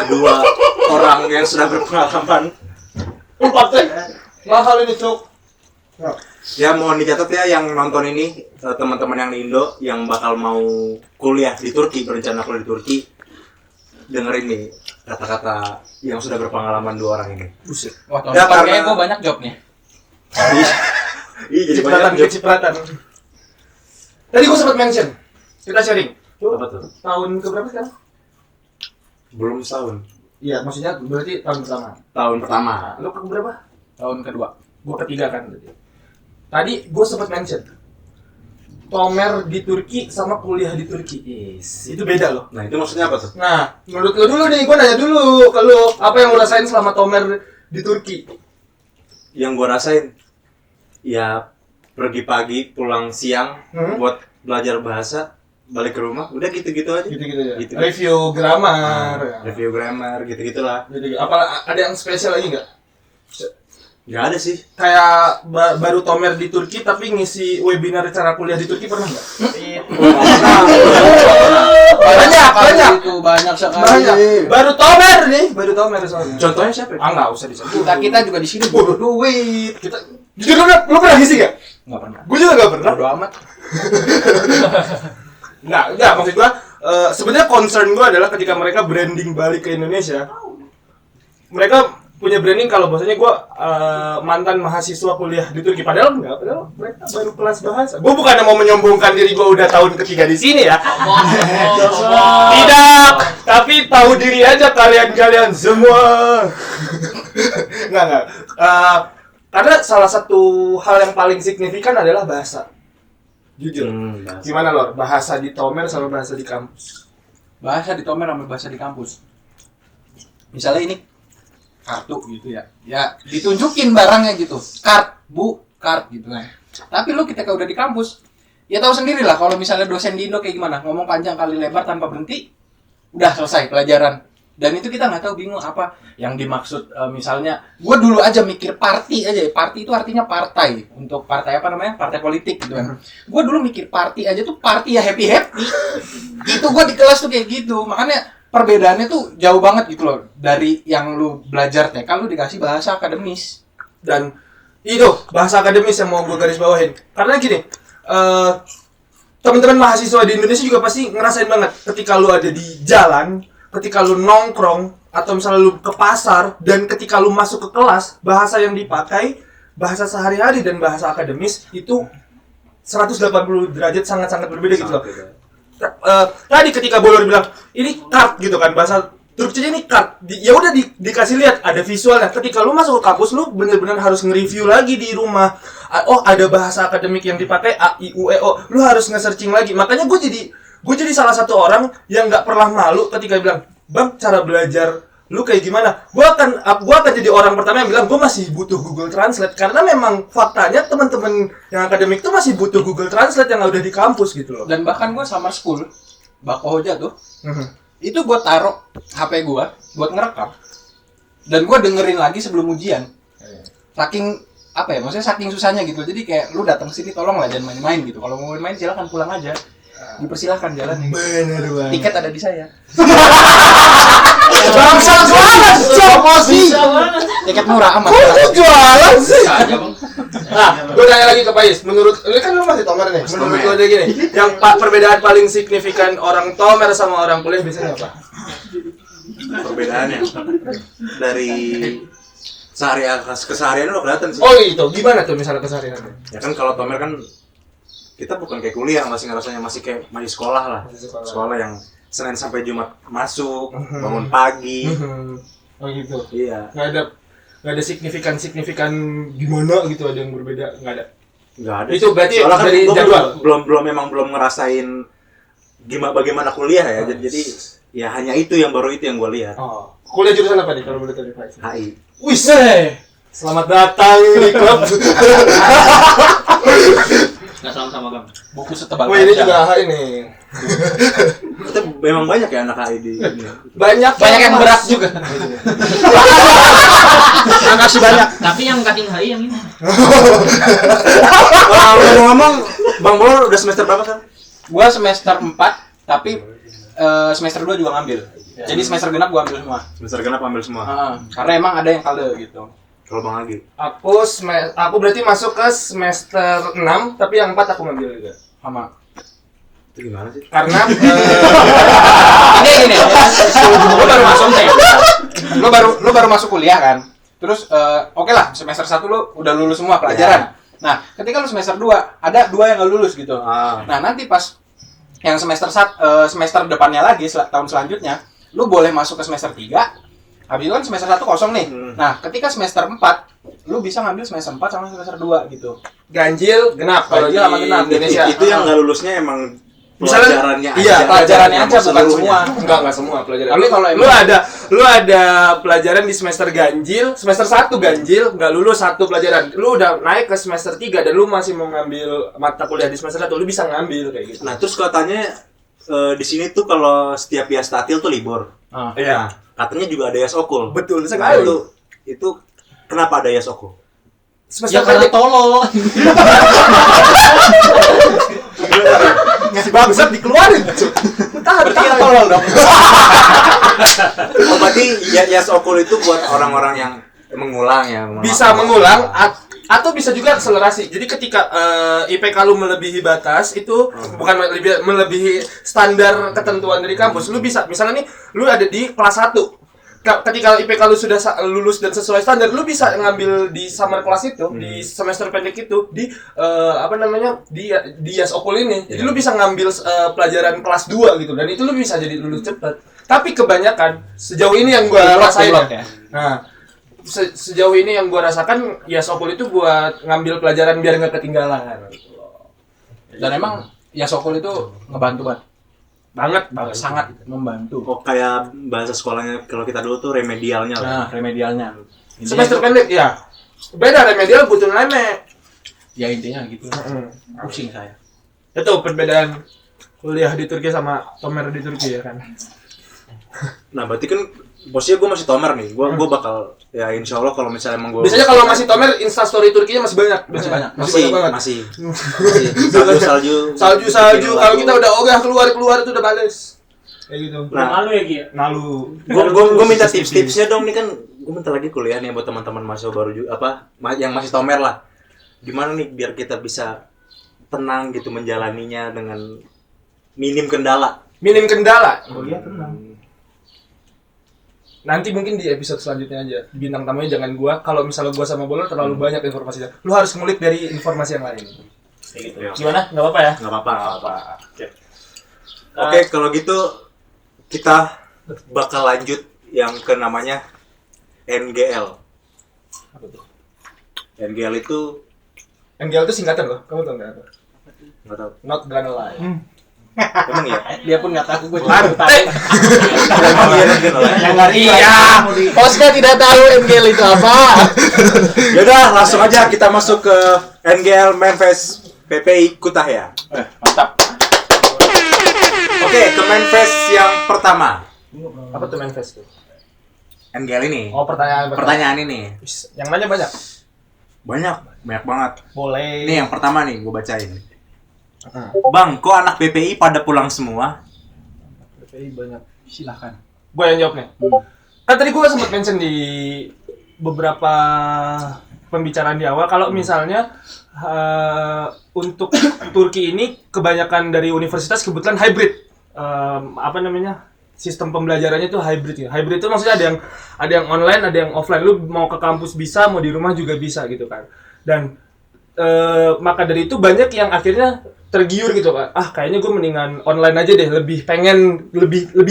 kedua orang yang sudah berpengalaman. Mahal ini cuk. Ya mohon dicatat ya yang nonton ini, teman-teman yang di Indo yang bakal mau kuliah di Turki, berencana kuliah di Turki, dengerin nih kata-kata yang sudah berpengalaman dua orang ini. Buset. Wah, tahun depan kayaknya gue banyak job nih. Iya jadi banyak job. Cipratan. Tadi gue sempat mention, kita sharing. Apa tuh? Tahun keberapa sekarang? Belum setahun. Iya, maksudnya berarti tahun pertama. Tahun pertama. Lu ke berapa? Tahun kedua. Gue ketiga kan berarti. Tadi gue sempat mention Tomer di Turki sama kuliah di Turki. Itu beda loh. Nah itu maksudnya apa tuh? Nah, menurut lu dulu nih, gue nanya dulu ke lu, apa yang lu rasain selama Tomer di Turki? Yang gua rasain ya pergi pagi, pulang siang buat belajar bahasa, balik ke rumah, udah gitu-gitu aja. Gitu-gitu ya. Gitu. Review grammar. Review grammar, gitu-gitulah. Gitu. Apa ada yang spesial lagi nggak? Nggak ada sih. Kayak baru Tomer di Turki tapi ngisi webinar cara kuliah di Turki pernah nggak? Banyak. Itu banyak sekali. Banyak. Baru Tomer soalnya. Contohnya siapa? Nggak usah disebut. Kita juga di sini butuh duit. Kita jujur lu pernah ngisi nggak? Nggak pernah. Gue juga nggak pernah. Bodo amat. Nggak, maksud gua sebenarnya concern gua adalah ketika mereka branding balik ke Indonesia. Mereka punya branding kalau bahasanya gua mantan mahasiswa kuliah di Turki, padahal mereka baru kelas bahasa. Gua bukan mau menyombongkan diri gua udah tahun ketiga di sini ya. Tidak, tapi tahu diri aja kalian semua. Nggak. Karena salah satu hal yang paling signifikan adalah bahasa. Jujur. Bahasa. Gimana Lor? Bahasa di Tomer sama bahasa di kampus. Bahasa di Tomer sama bahasa di kampus. Misalnya ini kartu gitu ya. Ya ditunjukin barangnya gitu. Card gitu kan. Tapi lu ketika udah di kampus, ya tahu sendiri lah kalau misalnya dosen di Indo kayak gimana, ngomong panjang kali lebar tanpa berhenti, udah selesai pelajaran. Dan itu kita nggak tahu, bingung apa yang dimaksud. Misalnya gue dulu aja mikir party aja. Party itu artinya partai. Untuk partai apa namanya, partai politik gitu kan. Gue dulu mikir party aja tuh party ya happy. Itu gue di kelas tuh kayak gitu. Makanya perbedaannya tuh jauh banget gitu loh. Dari yang lu belajar TK, lu dikasih bahasa akademis. Dan itu bahasa akademis yang mau gue garis bawahin. Karena gini, teman-teman mahasiswa di Indonesia juga pasti ngerasain banget ketika lu ada di jalan, ketika lu nongkrong atau misalnya lu ke pasar, dan ketika lu masuk ke kelas, bahasa yang dipakai, bahasa sehari-hari dan bahasa akademis itu 180 derajat sangat-sangat berbeda gitu loh. Tadi ketika Bolor bilang ini card gitu kan, bahasa Turkinya ini card, ya udah dikasih lihat ada visualnya. Ketika lu masuk ke kampus, lu bener-bener harus nge-review lagi di rumah. Oh, ada bahasa akademik yang dipakai A, I, U, E, O. Lu harus nge-searching lagi. Makanya gue jadi salah satu orang yang nggak pernah malu ketika bilang, Bang, cara belajar lu kayak gimana? Gue akan jadi orang pertama yang bilang gue masih butuh Google Translate, karena memang faktanya teman-teman yang akademik tuh masih butuh Google Translate yang udah di kampus gitu loh. Dan bahkan gue summer school, Bakohoja tuh, itu gue taruh HP gue buat ngerekam. Dan gue dengerin lagi sebelum ujian. Saking apa ya? Maksudnya saking susahnya gitu. Jadi kayak lu datang sini tolong lah jangan main-main gitu. Kalau mau main silakan pulang aja. Dipersilahkan jalan. Bener banget. Tiket ada di saya. Bangsat banget, promosi. Tiket murah amat. Kok jualan sih? Aja bang. Nah, gue tanya lagi ke Pais. Menurut lu kan lu masih Tomer nih. Menurut lu aja gini, yang perbedaan paling signifikan orang Tomer sama orang kuliah biasanya apa? Perbedaannya dari keseharian lo kelihatan sih. Oh itu, gimana tuh misalnya kesehariannya? Ya kan kalau Tomer kan kita bukan kayak kuliah, masih ngerasanya masih kayak masih sekolah lah. Sekolah yang Senin sampai Jumat masuk, bangun pagi. Oh gitu. Iya. Nggak ada signifikan gimana gitu, ada yang berbeda, nggak ada. Nggak ada. Itu berarti soalnya kan dari gua jadwal. belum ngerasain bagaimana kuliah ya. Jadi ya hanya itu yang gue lihat. Oh. Kuliah jurusan apa nih kalau boleh tahu Pais? HI. Wis, selamat datang di klub. Nggak sama-sama bang. Buku setebal Wah ini kaca. juga HI nih. Kita memang banyak ya anak HI di ini. Banyak yang berat juga. Makasih banyak. Tapi yang cutting HI yang ini. Ngomong-ngomong, Bang Bolor udah semester berapa kan? Gua semester 4, tapi semester 2 juga ngambil. Jadi semester genap gua ambil semua. Semester genap ambil semua. Karena emang ada yang kalde gitu. Kalau Bang Agi. Aku berarti masuk ke semester 6, tapi yang 4 aku ngambil juga. Sama. Itu gimana sih? Karena Ini. Lu baru masuk nih. Lu baru masuk kuliah kan. Terus oke lah, semester 1 lu udah lulus semua pelajaran. Nah, ketika lu semester 2, ada 2 yang enggak lulus gitu. Nah, nanti pas yang semester depannya lagi tahun selanjutnya, lu boleh masuk ke semester 3. Habis itu kan semester 1 kosong nih. Nah, ketika semester 4, lu bisa ngambil semester 4 sama semester 2 gitu. ganjil genap kalau Ganjil di sama genap. Indonesia. Itu yang nggak lulusnya emang Misalnya, pelajarannya iya, aja. Pelajarannya aja bukan Seluruhnya. semua. Enggak semua pelajaran. Tapi kalau lu ada pelajaran di semester ganjil, semester 1 ganjil, enggak lulus satu pelajaran. Lu udah naik ke semester 3 dan lu masih mau ngambil mata kuliah di semester 1, lu bisa ngambil kayak gitu. Nah, terus katanya di sini tuh kalau setiap Yas Tatil tuh libur. Iya. Katanya juga ada Yas Okul. Betul Nah, sekali. itu kenapa ada Yas Okul? Semester Ya karena tolol. ngasih bangsat dikeluarin. berarti kita tolol dong. Oh, berarti Yas Okul itu buat orang-orang yang mengulang ya. Bisa mengulang Atau bisa juga akselerasi. Jadi ketika IPK lu melebihi batas itu bukan melebihi standar ketentuan dari kampus, lu bisa misalnya nih lu ada di kelas 1. Ketika IPK lu sudah lulus dan sesuai standar, lu bisa ngambil di summer class itu, di semester pendek itu, di di Yasokul ini. Jadi lu bisa ngambil pelajaran kelas 2 gitu, dan itu lu bisa jadi lulus cepat. Tapi kebanyakan sejauh ini yang gua rasain ya. Nah, sejauh ini yang gua rasakan Yasokul itu buat ngambil pelajaran biar nggak ketinggalan. Dan emang Yasokul itu ngebantu banget, sangat membantu. Oh, kayak bahasa sekolahnya kalau kita dulu tuh remedialnya lah. Nah, remedialnya. Semester pendek ya. Beda remedial butuh leme. Ya intinya gitu. Pusing saya. Itu perbedaan kuliah di Turki sama Tomer di Turki ya kan. Nah, berarti kan posisinya gue masih Tomer nih. Gue bakal ya insya Allah kalau misalnya emang gue. Biasanya kalau masih Tomer Instastory Turkinya masih banyak. Masih banyak. Masih banyak banget. Masih. Salju. Kalau kita udah ogah keluar itu udah bales. Kayak gitu. Nah, Malu ya Gi? Malu. gue minta tips-tipsnya dong nih kan. Gue bentar lagi kuliah nih buat teman-teman mahasiswa baru juga yang masih Tomer lah. Gimana nih biar kita bisa tenang gitu menjalaninya dengan minim kendala. Kuliah tenang. Nanti mungkin di episode selanjutnya aja. Bintang tamunya jangan gua. Kalau misalnya gua sama Bolor terlalu banyak informasinya. Lu harus ngulik dari informasi yang lain. Kayak gitu. Gimana? Enggak apa-apa ya? Nggak apa-apa. Oke, kalau gitu kita bakal lanjut yang ke namanya NGL. Apa tuh? NGL itu NGL itu singkatan loh. Kamu tahu enggak apa? nggak tahu. Not gonna lie. Emang ya? Dia pun nggak tahu, gue baru tahu. Emang iya NGL lah. Yang ngari Hostnya tidak tahu NGL itu apa. Yaudah, langsung aja kita masuk ke NGL Manfest PPI Kutahya. Mantap. Oke, ke Manfest yang pertama. Apa tuh manifest tuh? NGL ini. Oh, pertanyaan. Pertanyaan ini. Yang nanya banyak. Banyak banget. Boleh. Nih yang pertama nih, gue bacain. Bang, kok anak PPI pada pulang semua? PPI banyak. Silahkan. Gue yang jawab nih. Kan tadi gue sempat mention di beberapa pembicaraan di awal kalau misalnya untuk Turki ini kebanyakan dari universitas kebetulan hybrid. Sistem pembelajarannya itu hybrid ya. Hybrid itu maksudnya ada yang online, ada yang offline. Lu mau ke kampus bisa, mau di rumah juga bisa gitu kan. Dan maka dari itu banyak yang akhirnya tergiur gitu kan. Kayaknya gue mendingan online aja deh, lebih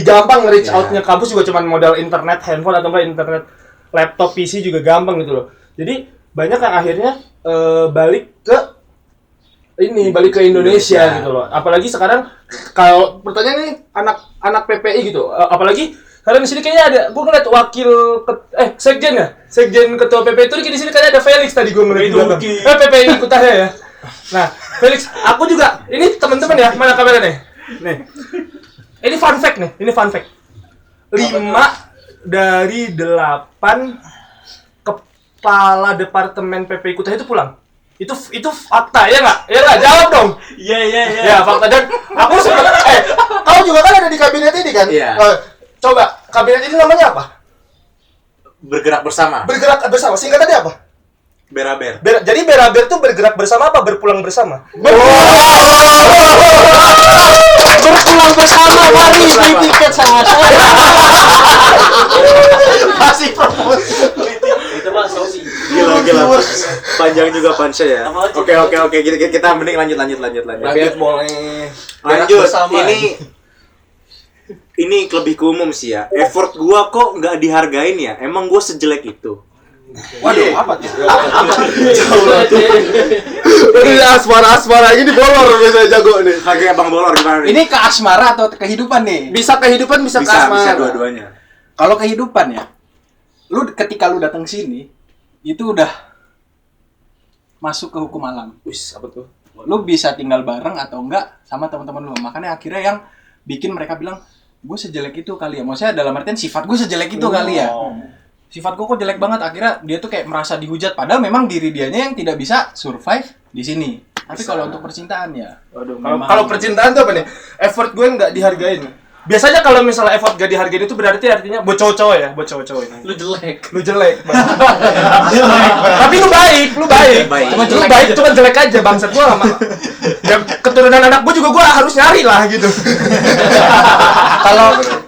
gampang nge-reach out-nya kampus juga cuman modal internet, handphone atau enggak internet laptop, PC juga gampang gitu loh. Jadi banyak yang akhirnya balik ke Indonesia gitu loh. Apalagi sekarang kalau pertanyaan nih anak PPI gitu, apalagi karena di sini kayaknya ada, gue ngeliat sekjen ketua PPI Turki di sini kayaknya ada Felix tadi gue ngeliat di belakang. PPI Kutahya ya. Nah, Felix, aku juga, ini teman-teman ya, mana kamera nih? Nih. Ini fun fact. 5 dari 8 kepala departemen PPI Kutahya itu pulang. Itu fakta ya nggak? Ya nggak, jawab dong. Iya. Ya fakta, dan aku sempat kamu juga kan ada di kabinet ini kan? Iya. Coba kabinet ini namanya apa? Bergerak bersama. Singkatannya apa? Beraber. Jadi Beraber tuh bergerak bersama apa berpulang bersama? Berpulang bersama, mari beli tiket sama saya. Masih promosi. Itu mah sosi. Gila. Panjang juga panca ya. Oke. Kita mending lanjut. Boleh. Lanjut. Ini lebih ke umum sih ya. Effort gua kok nggak dihargain ya? Emang gua sejelek itu? Waduh, apa tuh? Ini asmara ini bolor biasanya jago nih. Kayak Bang Bolor gimana nih? Ini ke asmara atau kehidupan nih? Bisa kehidupan, bisa ke asmara. Bisa dua-duanya. Kalau kehidupan ya, ketika lu datang sini, itu udah masuk ke hukum alam. Wis, apa tuh? Lu bisa tinggal bareng atau enggak sama teman-teman lu. Makanya akhirnya yang bikin mereka bilang, gue sejelek itu kali ya. Maksudnya dalam artian sifat gue sejelek itu kali ya. Sifat gue kok jelek banget, akhirnya dia tuh kayak merasa dihujat, padahal memang diri dianya yang tidak bisa survive di sini. Tapi kalau untuk percintaan ya, Kalau percintaan tuh apa nih? Effort gue nggak dihargain. biasanya kalau misalnya effort gak dihargain itu berarti artinya buat cowok-cowok ya, buat cowok-cowok ini. Lu jelek. Lu jelek. Tapi lu baik. Lu baik, cuma jelek aja bangsat gua lama. Ya keturunan anak gua juga gua harus nyari lah gitu.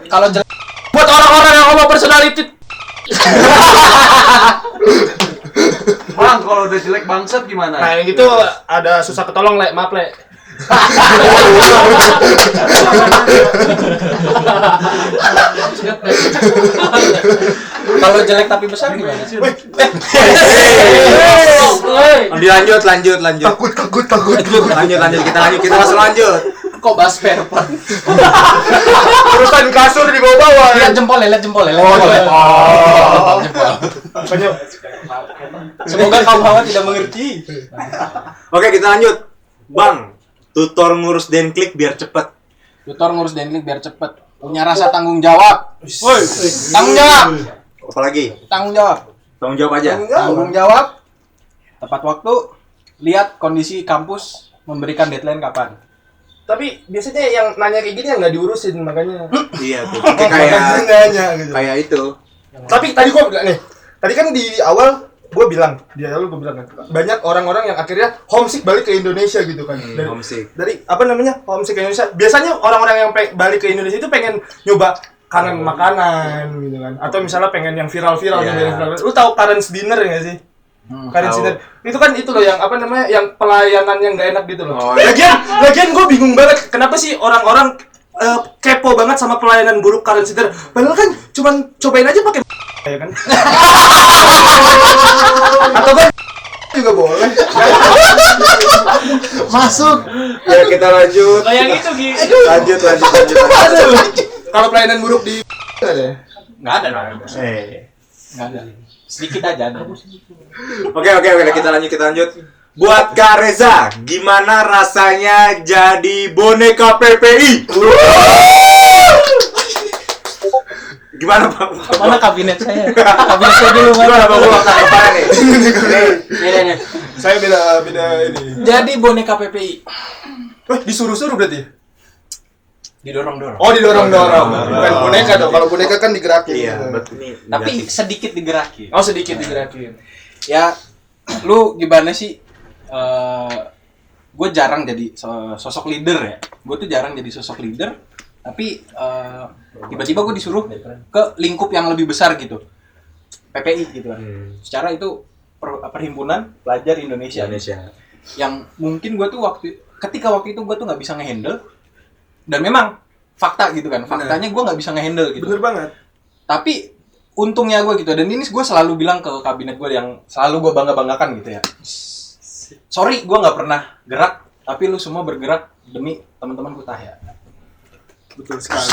Kalau jelek Buat orang-orang yang homo personality. Bang, kalau udah jelek bangsat gimana? Nah, yang itu ada susah ketolong, Le. Maaf, Le. kalau jelek tapi besar gimana sih? Lanjut. Takut. Lanjut, kita langsung lanjut. Kok bahas spare part? Urusan kasur di bawah-bawah. Lihat jempol. Jempol. Banyak. Semoga kaum hawa tidak mengerti. Oke, kita lanjut. Bang, tutor ngurus Denklik biar cepet. Tutor ngurus Denklik biar cepet. Punya rasa tanggung jawab. Woi, tanggung jawab. Apalagi? Tanggung jawab. Tanggung jawab aja. Tanggung jawab. Tepat waktu. Lihat kondisi kampus memberikan deadline kapan. Tapi biasanya yang nanya kayak gini yang nggak diurusin makanya. Iya tuh. Kayak nanya gitu. kayak itu. Tapi tadi gua bilang nih. Tadi kan di awal gua bilang kan banyak orang-orang yang akhirnya homesick balik ke Indonesia gitu kan. Homesick. Dari apa namanya? Homesick ke Indonesia. Biasanya orang-orang yang balik ke Indonesia itu pengen nyoba kangen makanan gitu kan. Atau misalnya pengen yang viral-viral Yeah. viral. Lu tahu Karen's Dinner enggak sih? Karen's tahu. Dinner. Itu kan itu loh yang apa namanya? Yang pelayanan yang enggak enak gitu loh. Oh, iya. Lagian gue bingung banget kenapa sih orang-orang kepo banget sama pelayanan buruk Karen's Dinner. Padahal kan cuman cobain aja pakai ya kan. Atau kan juga boleh. Masuk. Ya, kita lanjut. Kayak gitu, Gi. Lanjut. Kalau pelayanan buruk di ada ya? Nggak ada. Nggak ada. Sedikit aja ada. Oke, kita lanjut. Buat Kak Reza, gimana rasanya jadi boneka PPI? Gimana, Bang? Mana kabinet saya? Kabinet saya dulu Gimana, Bang? Gua tanya apa nih? Nih. Saya beda ini. Jadi boneka PPI Disuruh-suruh berarti? didorong-dorong. Oh, didorong-dorong. Bukan boneka dong. Kalau boneka kan digerakin. Iya, gitu. betul nih. Tapi sedikit digerakin. Oh, sedikit digerakin. Ya, lu gimana sih? Gue jarang jadi sosok leader ya. Gue tuh jarang jadi sosok leader. Tapi tiba-tiba gue disuruh ke lingkup yang lebih besar gitu. PPI gitu kan. Secara itu perhimpunan pelajar Indonesia. Yang mungkin gue tuh ketika waktu itu gue tuh nggak bisa ngehandle. Dan memang fakta gitu kan. Faktanya gue nggak bisa ngehandle gitu. Bener banget. Tapi untungnya gue gitu. Dan ini gue selalu bilang ke kabinet gue yang selalu gue bangga-banggakan gitu ya. Sorry, gue nggak pernah gerak, tapi lu semua bergerak demi teman-teman Kutahya. Betul sekali.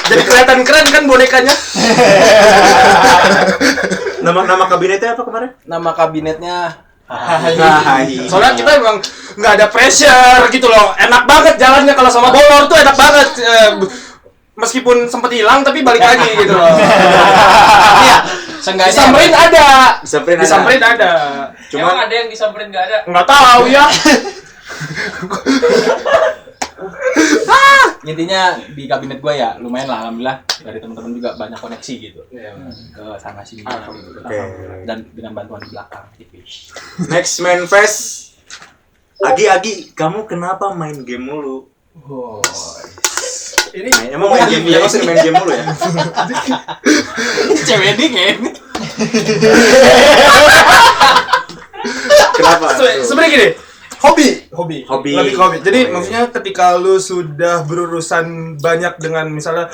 Jadi kelihatan keren kan bonekanya? Nama kabinetnya apa kemarin? Nama kabinetnya Soalnya kita emang nggak ada pressure gitu loh. Enak banget jalannya kalau sama Bolor tuh enak banget. Meskipun sempet hilang tapi balik lagi gitu loh. Iya. Disamperin ada. Disamperin ada. Emang ada yang disamperin nggak ada? Nggak tahu ya. intinya di kabinet gue ya lumayan lah, alhamdulillah dari teman-teman juga banyak koneksi gitu ke sana sini dan dengan bantuan di belakang tipis. Next manifest. Agi, kamu kenapa main game mulu? Ini Emang main game ya? Sering main game mulu ya? Cewek ini kayaknya. Kenapa? Sebenarnya gini, hobi. Hobi. Jadi maksudnya ketika lu sudah berurusan banyak dengan misalnya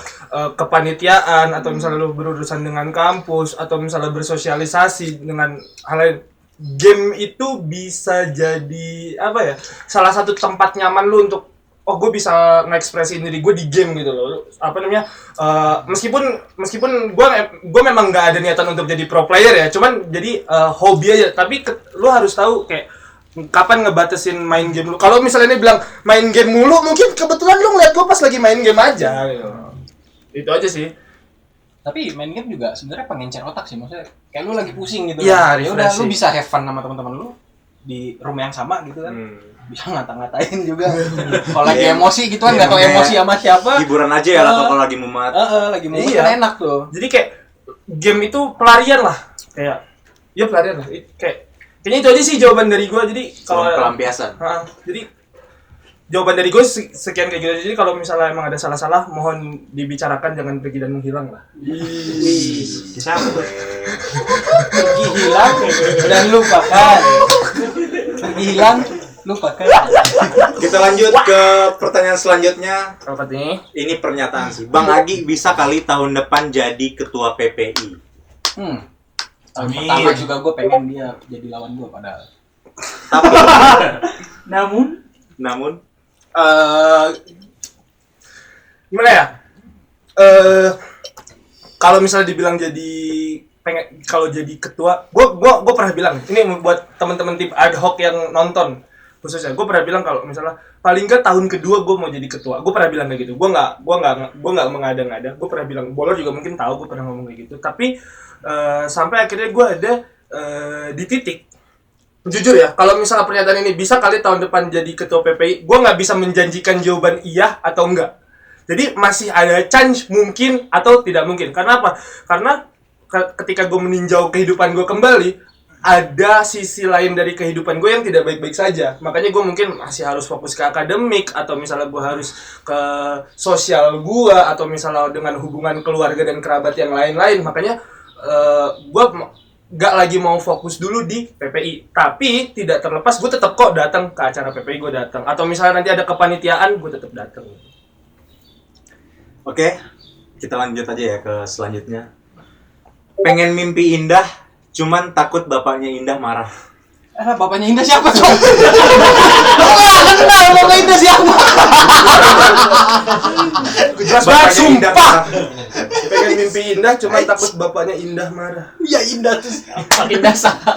kepanitiaan atau misalnya lu berurusan dengan kampus atau misalnya bersosialisasi dengan hal lain, game itu bisa jadi apa ya? Salah satu tempat nyaman lu untuk gue bisa ngekspresiin diri gue di game gitu loh. Apa namanya? Meskipun gue memang nggak ada niatan untuk jadi pro player ya, cuman jadi hobi aja. Tapi lu harus tahu kayak kapan ngebatasin main game lu. Kalau misalnya dia bilang main game mulu, mungkin kebetulan lu ngeliat gue pas lagi main game aja gitu. Itu aja sih. Tapi main game juga sebenarnya pengencer otak sih, maksudnya kayak lu lagi pusing gitu. Iya, Ya udah lu refreshing. bisa have fun sama teman-teman lu. di room yang sama gitu kan. Bisa ngata-ngatain juga. Iya. Kalau lagi emosi gitu kan enggak tahu Kayak emosi sama siapa. Hiburan aja ya atau kalau lagi mumat. Lagi mumet Iya. kan enak tuh. Jadi kayak game itu pelarian lah. Kayak ya pelarian lah. Kayaknya itu aja sih jawaban dari gue. Jadi kalau Pelampiasan. jadi jawaban dari gue sekian kayak gitu. Jadi kalau misalnya emang ada salah-salah, mohon dibicarakan, jangan pergi dan menghilang lah. Pergi hilang dan lupakan. Pergi hilang lupakan. Kita lanjut ke pertanyaan selanjutnya. Apa nih? Ini pernyataan sih. Bang Agi bisa kali tahun depan jadi ketua PPI. Tahun pertama juga gue pengen dia jadi lawan gue padahal. Tapi namun Gimana ya? Kalau misalnya dibilang kalau jadi ketua, gue pernah bilang ini buat teman-teman tim ad hoc yang nonton khususnya, gue pernah bilang kalau misalnya paling nggak tahun kedua gue mau jadi ketua, gue pernah bilang kayak gitu. Gue nggak mengada-ngada. Gue pernah bilang, Bolor juga mungkin tahu gue pernah ngomong kayak gitu. Tapi sampai akhirnya gue ada di titik. Jujur ya, kalau misalnya pernyataan ini bisa kali tahun depan jadi ketua PPI, gue nggak bisa menjanjikan jawaban iya atau enggak. Jadi masih ada chance mungkin atau tidak mungkin. Karena apa? Karena ketika gue meninjau kehidupan gue kembali, ada sisi lain dari kehidupan gue yang tidak baik-baik saja. Makanya gue mungkin masih harus fokus ke akademik, atau misalnya gue harus ke sosial gue, atau misalnya dengan hubungan keluarga dan kerabat yang lain-lain. Makanya gue gak lagi mau fokus dulu di PPI, tapi tidak terlepas gue tetap kok datang ke acara PPI, gue datang, atau misalnya nanti ada kepanitiaan gue tetap datang. Oke, kita lanjut aja ya ke selanjutnya. Pengen mimpi indah, cuman takut bapaknya Indah marah. Bapaknya Indah siapa tuh? Lu gak kenal bapaknya Indah siapa? Jelas banget, sumpah. Pengen mimpi indah, cuma takut bapaknya Indah marah. Ya Indah tuh siapa? Indah siapa?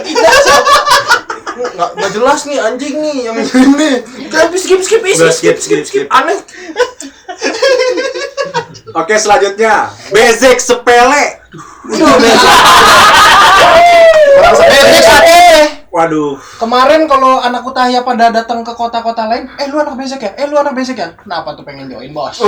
Indah siapa? Nggak jelas nih anjing nih yang ini. Skip. Aneh. Oke, selanjutnya. Bezek sepele. Waduh. Kemarin kalau anak Utahya pada datang ke kota-kota lain, lu anak Bezek ya? Lu anak Bezek ya? Kenapa tuh pengen join, Bos?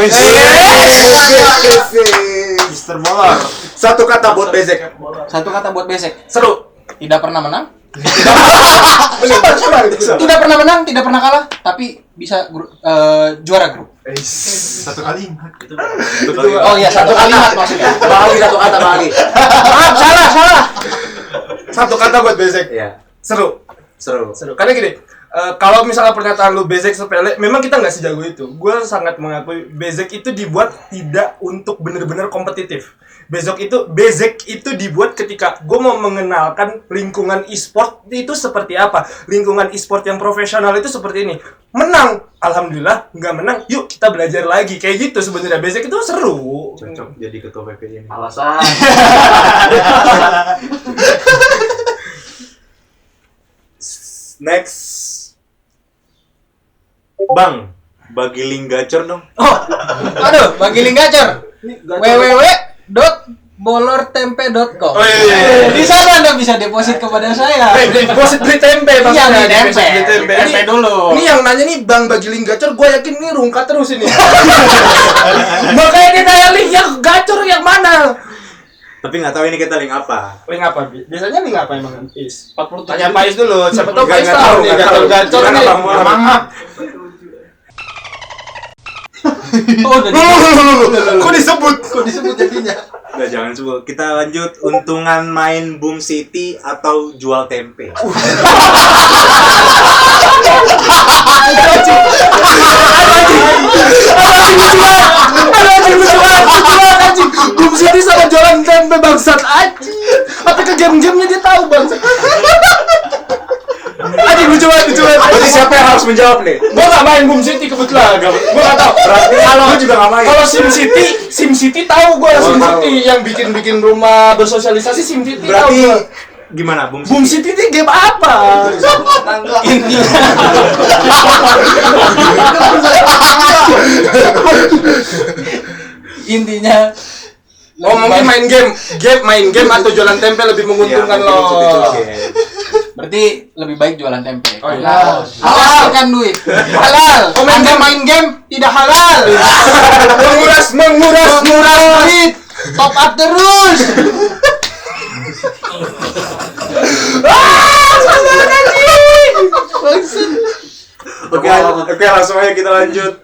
Mister Bolor. Satu kata buat Bezek. Satu kata buat Bezek. Seru. Tidak pernah menang. Sabar. Tidak pernah menang, tidak pernah kalah, tapi bisa juara grup. Satu kalimat. Oh iya, satu kalimat maksudnya. Bagi satu kata bagi. Maaf, salah. Satu kata buat Bezek. Iya. Seru. Karena gini, kalau misalnya pernyataan lu Bezek sepele, memang kita nggak sejago itu. Gue sangat mengakui Bezek itu dibuat tidak untuk benar-benar kompetitif. Bezek itu dibuat ketika gue mau mengenalkan lingkungan e-sport itu seperti apa. Lingkungan e-sport yang profesional itu seperti ini. Menang, alhamdulillah. Nggak menang, yuk kita belajar lagi. Kayak gitu sebenarnya. Bezek itu seru. Cocok jadi ketua PPI ini. Alasan. Next. Bang, bagi link gacor dong. Aduh, bagi link gacor. www.bolortempe.com. Di sana Anda bisa deposit kepada saya. Deposit beli tempe Iya, maksudnya. beli tempe. Tempe dulu. Ini yang nanya nih Bang bagi link gacor, gue yakin nih rungkat terus ini. Makanya dia nanya link yang gacor yang mana? Tapi nggak tahu ini kita link apa. Link apa? Biasanya link apa emang? Is. 47. Tanya Pais dulu. Siapa tahu Pais Nggak tahu tahu, nih nggak tahu. gacor Nggak nih. tahu. Emang Oh, Kok disebut jadinya? Nggak, jangan sebut. Kita lanjut. Untungan main Boom City atau jual tempe. Boom City sama jualan tempe bangsat anjing. Tapi ke game-gamenya dia tahu bangsat. Anjing lucu banget. Berarti siapa yang harus menjawab nih? Gua gak main Boom City kebetulan. Gua gak tau. Kalau juga nggak main. Kalau Sim City tahu gua. Sim City yang bikin rumah bersosialisasi Sim City tahu Berarti gua. gimana Boom City? Boom City ini game apa? Intinya Oh mungkin main game atau jualan tempe lebih menguntungkan Iya, lo. mungkin itu. Berarti lebih baik jualan tempe. Oh, iya. Halal. Menghasilkan duit. Halal. Anda main game tidak halal. menguras duit. Top up terus. Oke, langsung aja kita lanjut.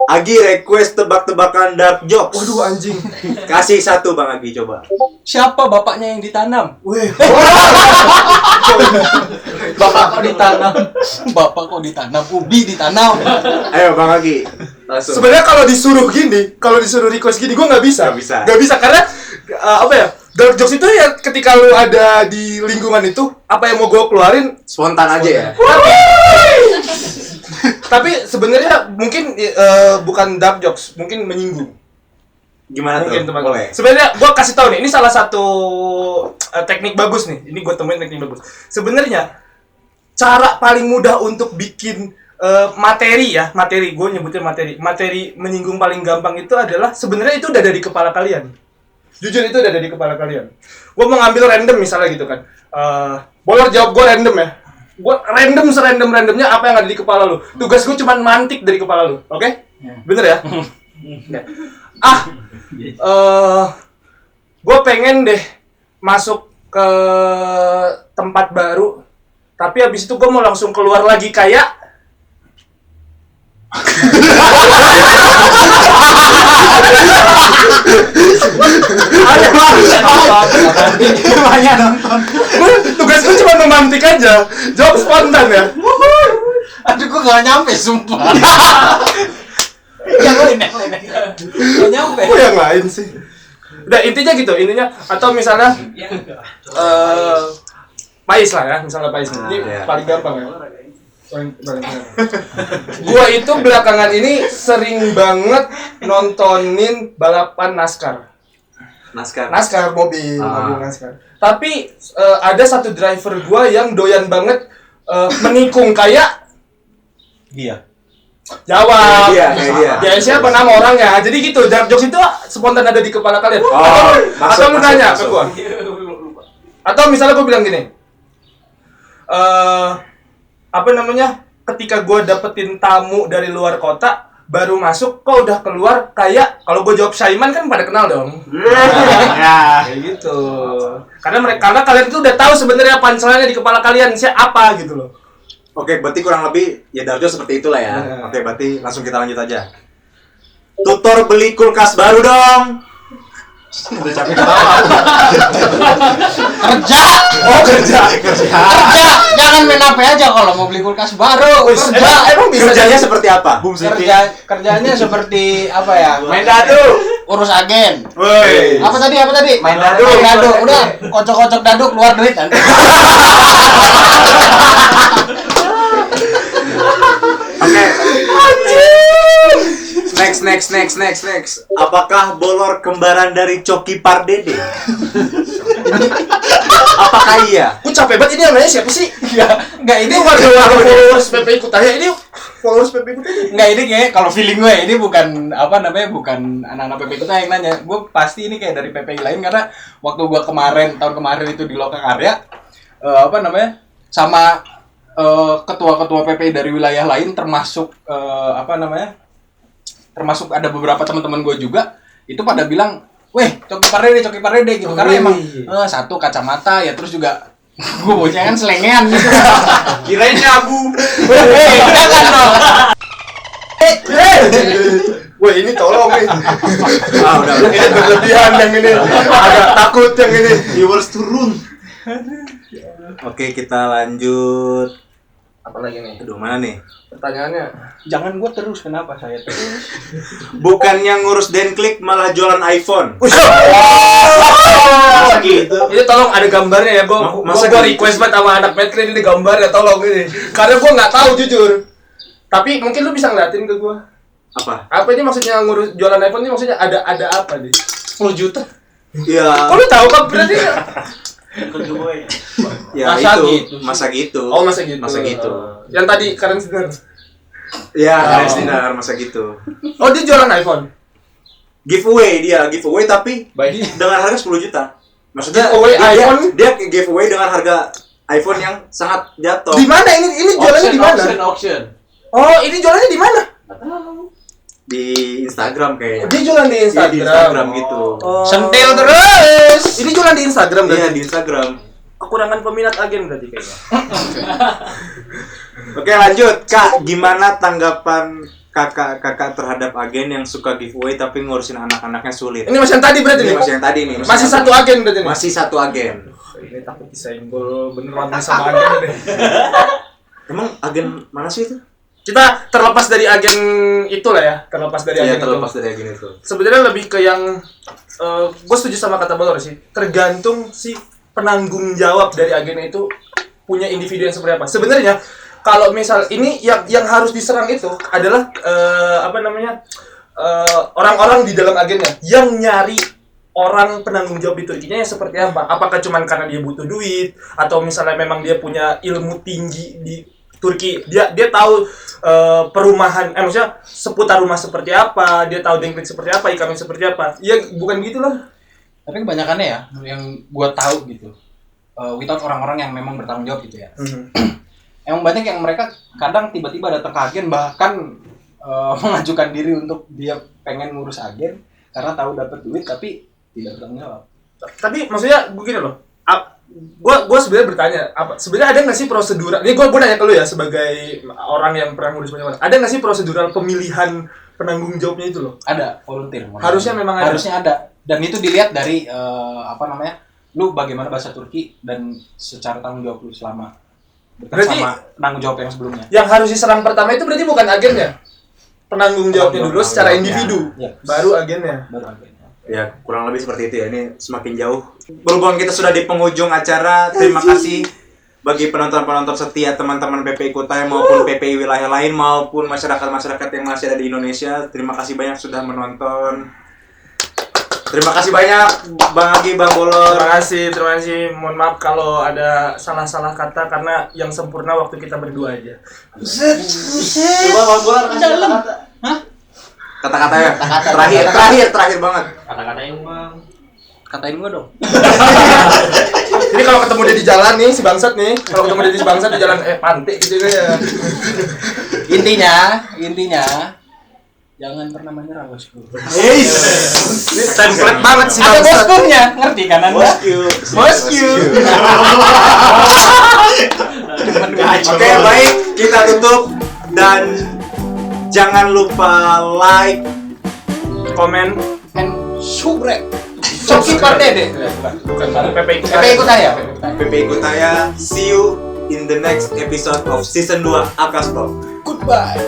Agi request tebak-tebakan dark jokes. Waduh anjing. Kasih satu Bang Agi coba. Siapa bapaknya yang ditanam? Weh. Bapak kok ditanam? Bapak kok ditanam? Ubi ditanam. Ayo Bang Agi. Langsung. Sebenarnya kalau disuruh request gini, gue nggak bisa. Nggak bisa karena apa ya? Dark jokes itu ya ketika lu ada di lingkungan itu, apa yang mau gue keluarin Spontan aja ya. Tapi sebenarnya mungkin bukan dark jokes, mungkin menyinggung. Gimana Mungkin tuh? teman-teman. Boleh. Sebenarnya gue kasih tahu nih, ini salah satu teknik bagus nih. Ini gue temuin teknik bagus. Sebenarnya cara paling mudah untuk bikin materi gue nyebutnya materi menyinggung paling gampang itu adalah sebenarnya itu udah ada di kepala kalian. Jujur itu udah ada di kepala kalian. Gue mau ngambil random misalnya gitu kan. Boleh jawab gue random ya. Gue random serandom-randomnya apa yang ada di kepala lu. Tugas gue cuma mantik dari kepala lu, oke? Bener ya? Gue pengen deh masuk ke tempat baru, tapi habis itu gue mau langsung keluar lagi kayak tugas gue cuma memantik aja, jawab spontan ya. Aduh, gue gak nyampe, sumpah. Yang lain. Gak nyampe. Kok yang lain sih? Udah, intinya gitu, atau misalnya Pais lah ya, misalnya Pais. Ini Iya. paling gampang ya. Paling gampang. Gua itu belakangan ini sering banget nontonin balapan NASCAR mobil NASCAR. Tapi ada satu driver gua yang doyan banget menikung kayak Iya. jawab. Kayak dia. Ya siapa nama orangnya? Jadi gitu, dark jokes itu spontan ada di kepala kalian. Atau lu nanya ke gua. Atau misalnya gua bilang gini. Ketika gua dapetin tamu dari luar kota, baru masuk kok udah keluar kayak kalau gua jawab Saiman kan pada kenal dong. Kayak gitu. Karena kalian itu udah tahu sebenarnya punchline-nya di kepala kalian siapa gitu loh. Oke, berarti kurang lebih ya dark jokes seperti itulah ya. Oke, berarti langsung kita lanjut aja. Tutor beli kulkas baru dong. Udah capek ketawa. Kerja. Jangan main HP aja kalau mau beli kulkas baru. Emang bisa kerjanya seperti apa? Kerjanya seperti apa ya? Main dadu. Urus agen. Woi. Apa tadi? Main dadu. Udah, kocok-kocok dadu keluar duit nanti. Oke. Next. Apakah Bolor kembaran dari Coki Pardede? Apakah iya? Gue capek banget ini namanya siapa sih? Enggak, ini Warga followers PPI Kutaya ini followers PPI Kutaya. Enggak, ini kayak kalau feeling gue ini bukan bukan anak-anak PPI Kutaya yang nanya. Gue pasti ini kayak dari PPI lain karena waktu gue tahun kemarin itu di Lokakarya sama ketua-ketua PPI dari wilayah lain termasuk termasuk ada beberapa teman-teman gue juga itu pada bilang, "Weh, Coki Pardede gitu." Karena emang satu kacamata ya, terus juga gue bocah kan selengean gitu. Kirain nyabu. Jangan dong. Wah ini tolong nih. Udah. Ini berlebihan yang ini. Agak takut yang ini. Viewers turun. Oke, kita lanjut. Apa lagi nih? Aduh, mana nih? Pertanyaannya. Jangan gue terus, kenapa saya terus? Bukannya ngurus Denklik malah jualan iPhone. Masa gitu? Ini tolong ada gambarnya ya, Masa gue gitu? request banget sama anak Medclean ini gambarnya, tolong ini. Karena gue nggak tahu jujur. Tapi mungkin lu bisa ngeliatin ke gue. Apa? Apa ini maksudnya ngurus jualan iPhone ini maksudnya ada apa nih? 10 juta. Iya. Kok lu tahu kan berarti? Ya Masa itu. gitu sih? Masa gitu. Oh masa gitu. Masa gitu. Yang tadi karen dinner. Ya, Karis Dinar masa gitu. Oh dia jualan iPhone. Giveaway tapi Baik. dengan harga 10 juta. Maksudnya Giveaway dia iPhone? dia giveaway dengan harga iPhone yang sangat jatuh. Di mana ini jualannya di mana? Auction. Oh, ini jualannya di mana? Di Instagram kayaknya. Dia jualan di Iya, Instagram. di Instagram gitu. Oh. Sentil terus. Ini jualan di Instagram Iya, berarti. di Instagram. Kekurangan peminat agen berarti kayaknya. Oke, lanjut. Kak, gimana tanggapan kakak terhadap agen yang suka giveaway tapi ngurusin anak-anaknya sulit? Ini masih yang tadi berarti Ini nih. masih yang tadi nih. Masih satu agen berarti nih. Masih satu agen. Ini takut disenggol beneran nih sama agen deh. Emang agen mana sih itu? Kita terlepas dari agen itulah ya, terlepas dari Iya, agen terlepas itu. dari agen itu. Sebenarnya lebih ke yang gue setuju sama kata Balor sih. Tergantung si penanggung jawab dari agen itu punya individu yang seperti apa. Sebenarnya kalau misal ini yang harus diserang itu adalah orang-orang di dalam agennya yang nyari orang penanggung jawab di Turkinya yang seperti apa? Apakah cuman karena dia butuh duit atau misalnya memang dia punya ilmu tinggi di Turki, dia tahu perumahan, maksudnya seputar rumah seperti apa, dia tahu dengklik seperti apa, ikamnya seperti apa. Ya bukan gitu loh. Tapi kebanyakannya ya yang gua tahu gitu. Without orang-orang yang memang bertanggung jawab gitu ya. Emang banyak yang mereka kadang tiba-tiba datang ke agen bahkan mengajukan diri untuk dia pengen ngurus agen karena tahu dapat duit tapi tidak bertanggung jawab. Tapi maksudnya begini loh. Gue sebenarnya bertanya, sebenarnya ada nggak sih prosedural? Ini gue nanya ke lu ya sebagai orang yang pernah ngurus banyak orang. Ada nggak sih prosedural pemilihan penanggung jawabnya itu loh? Ada volunteer. Harusnya memang ada. Harusnya ada. Dan itu dilihat dari lu bagaimana bahasa Turki dan secara tanggung jawab lu selama Berarti- sama penanggung jawab yang sebelumnya. Yang harus diserang pertama itu berarti bukan agennya. Penanggung jawabnya dulu secara individu, Ya. baru agennya. Baru agennya. Ya, kurang lebih seperti itu ya. Ini semakin jauh. Berhubung kita sudah di penghujung acara, terima kasih bagi penonton-penonton setia teman-teman PPI Kutai maupun PPI wilayah lain maupun masyarakat-masyarakat yang masih ada di Indonesia. Terima kasih banyak sudah menonton. Terima kasih banyak Bang Agi, Bang Bolor. Terima kasih. Mohon maaf kalau ada salah-salah kata karena yang sempurna waktu kita berdua aja. Coba Bang Bolar kasih kata-kata. Kata-katanya terakhir banget. Kata-katain Bang. Katain gua dong. Jadi kalau ketemu dia di jalan nih, si bangsat nih, kalau ketemu dia di bangsat di jalan pantai gitu ya. Intinya jangan pernah menyerah, bosku. Ini template banget sih Ada bangsat. boskunya, ngerti kan Anda? Bosku. Oke, baik, kita tutup dan jangan lupa like, Komen, And subrek. Coki Pardede. bukan PPI PPI Kutai ya? PPI Kutaya. See you in the next episode of season 2 Akas Talk. Goodbye.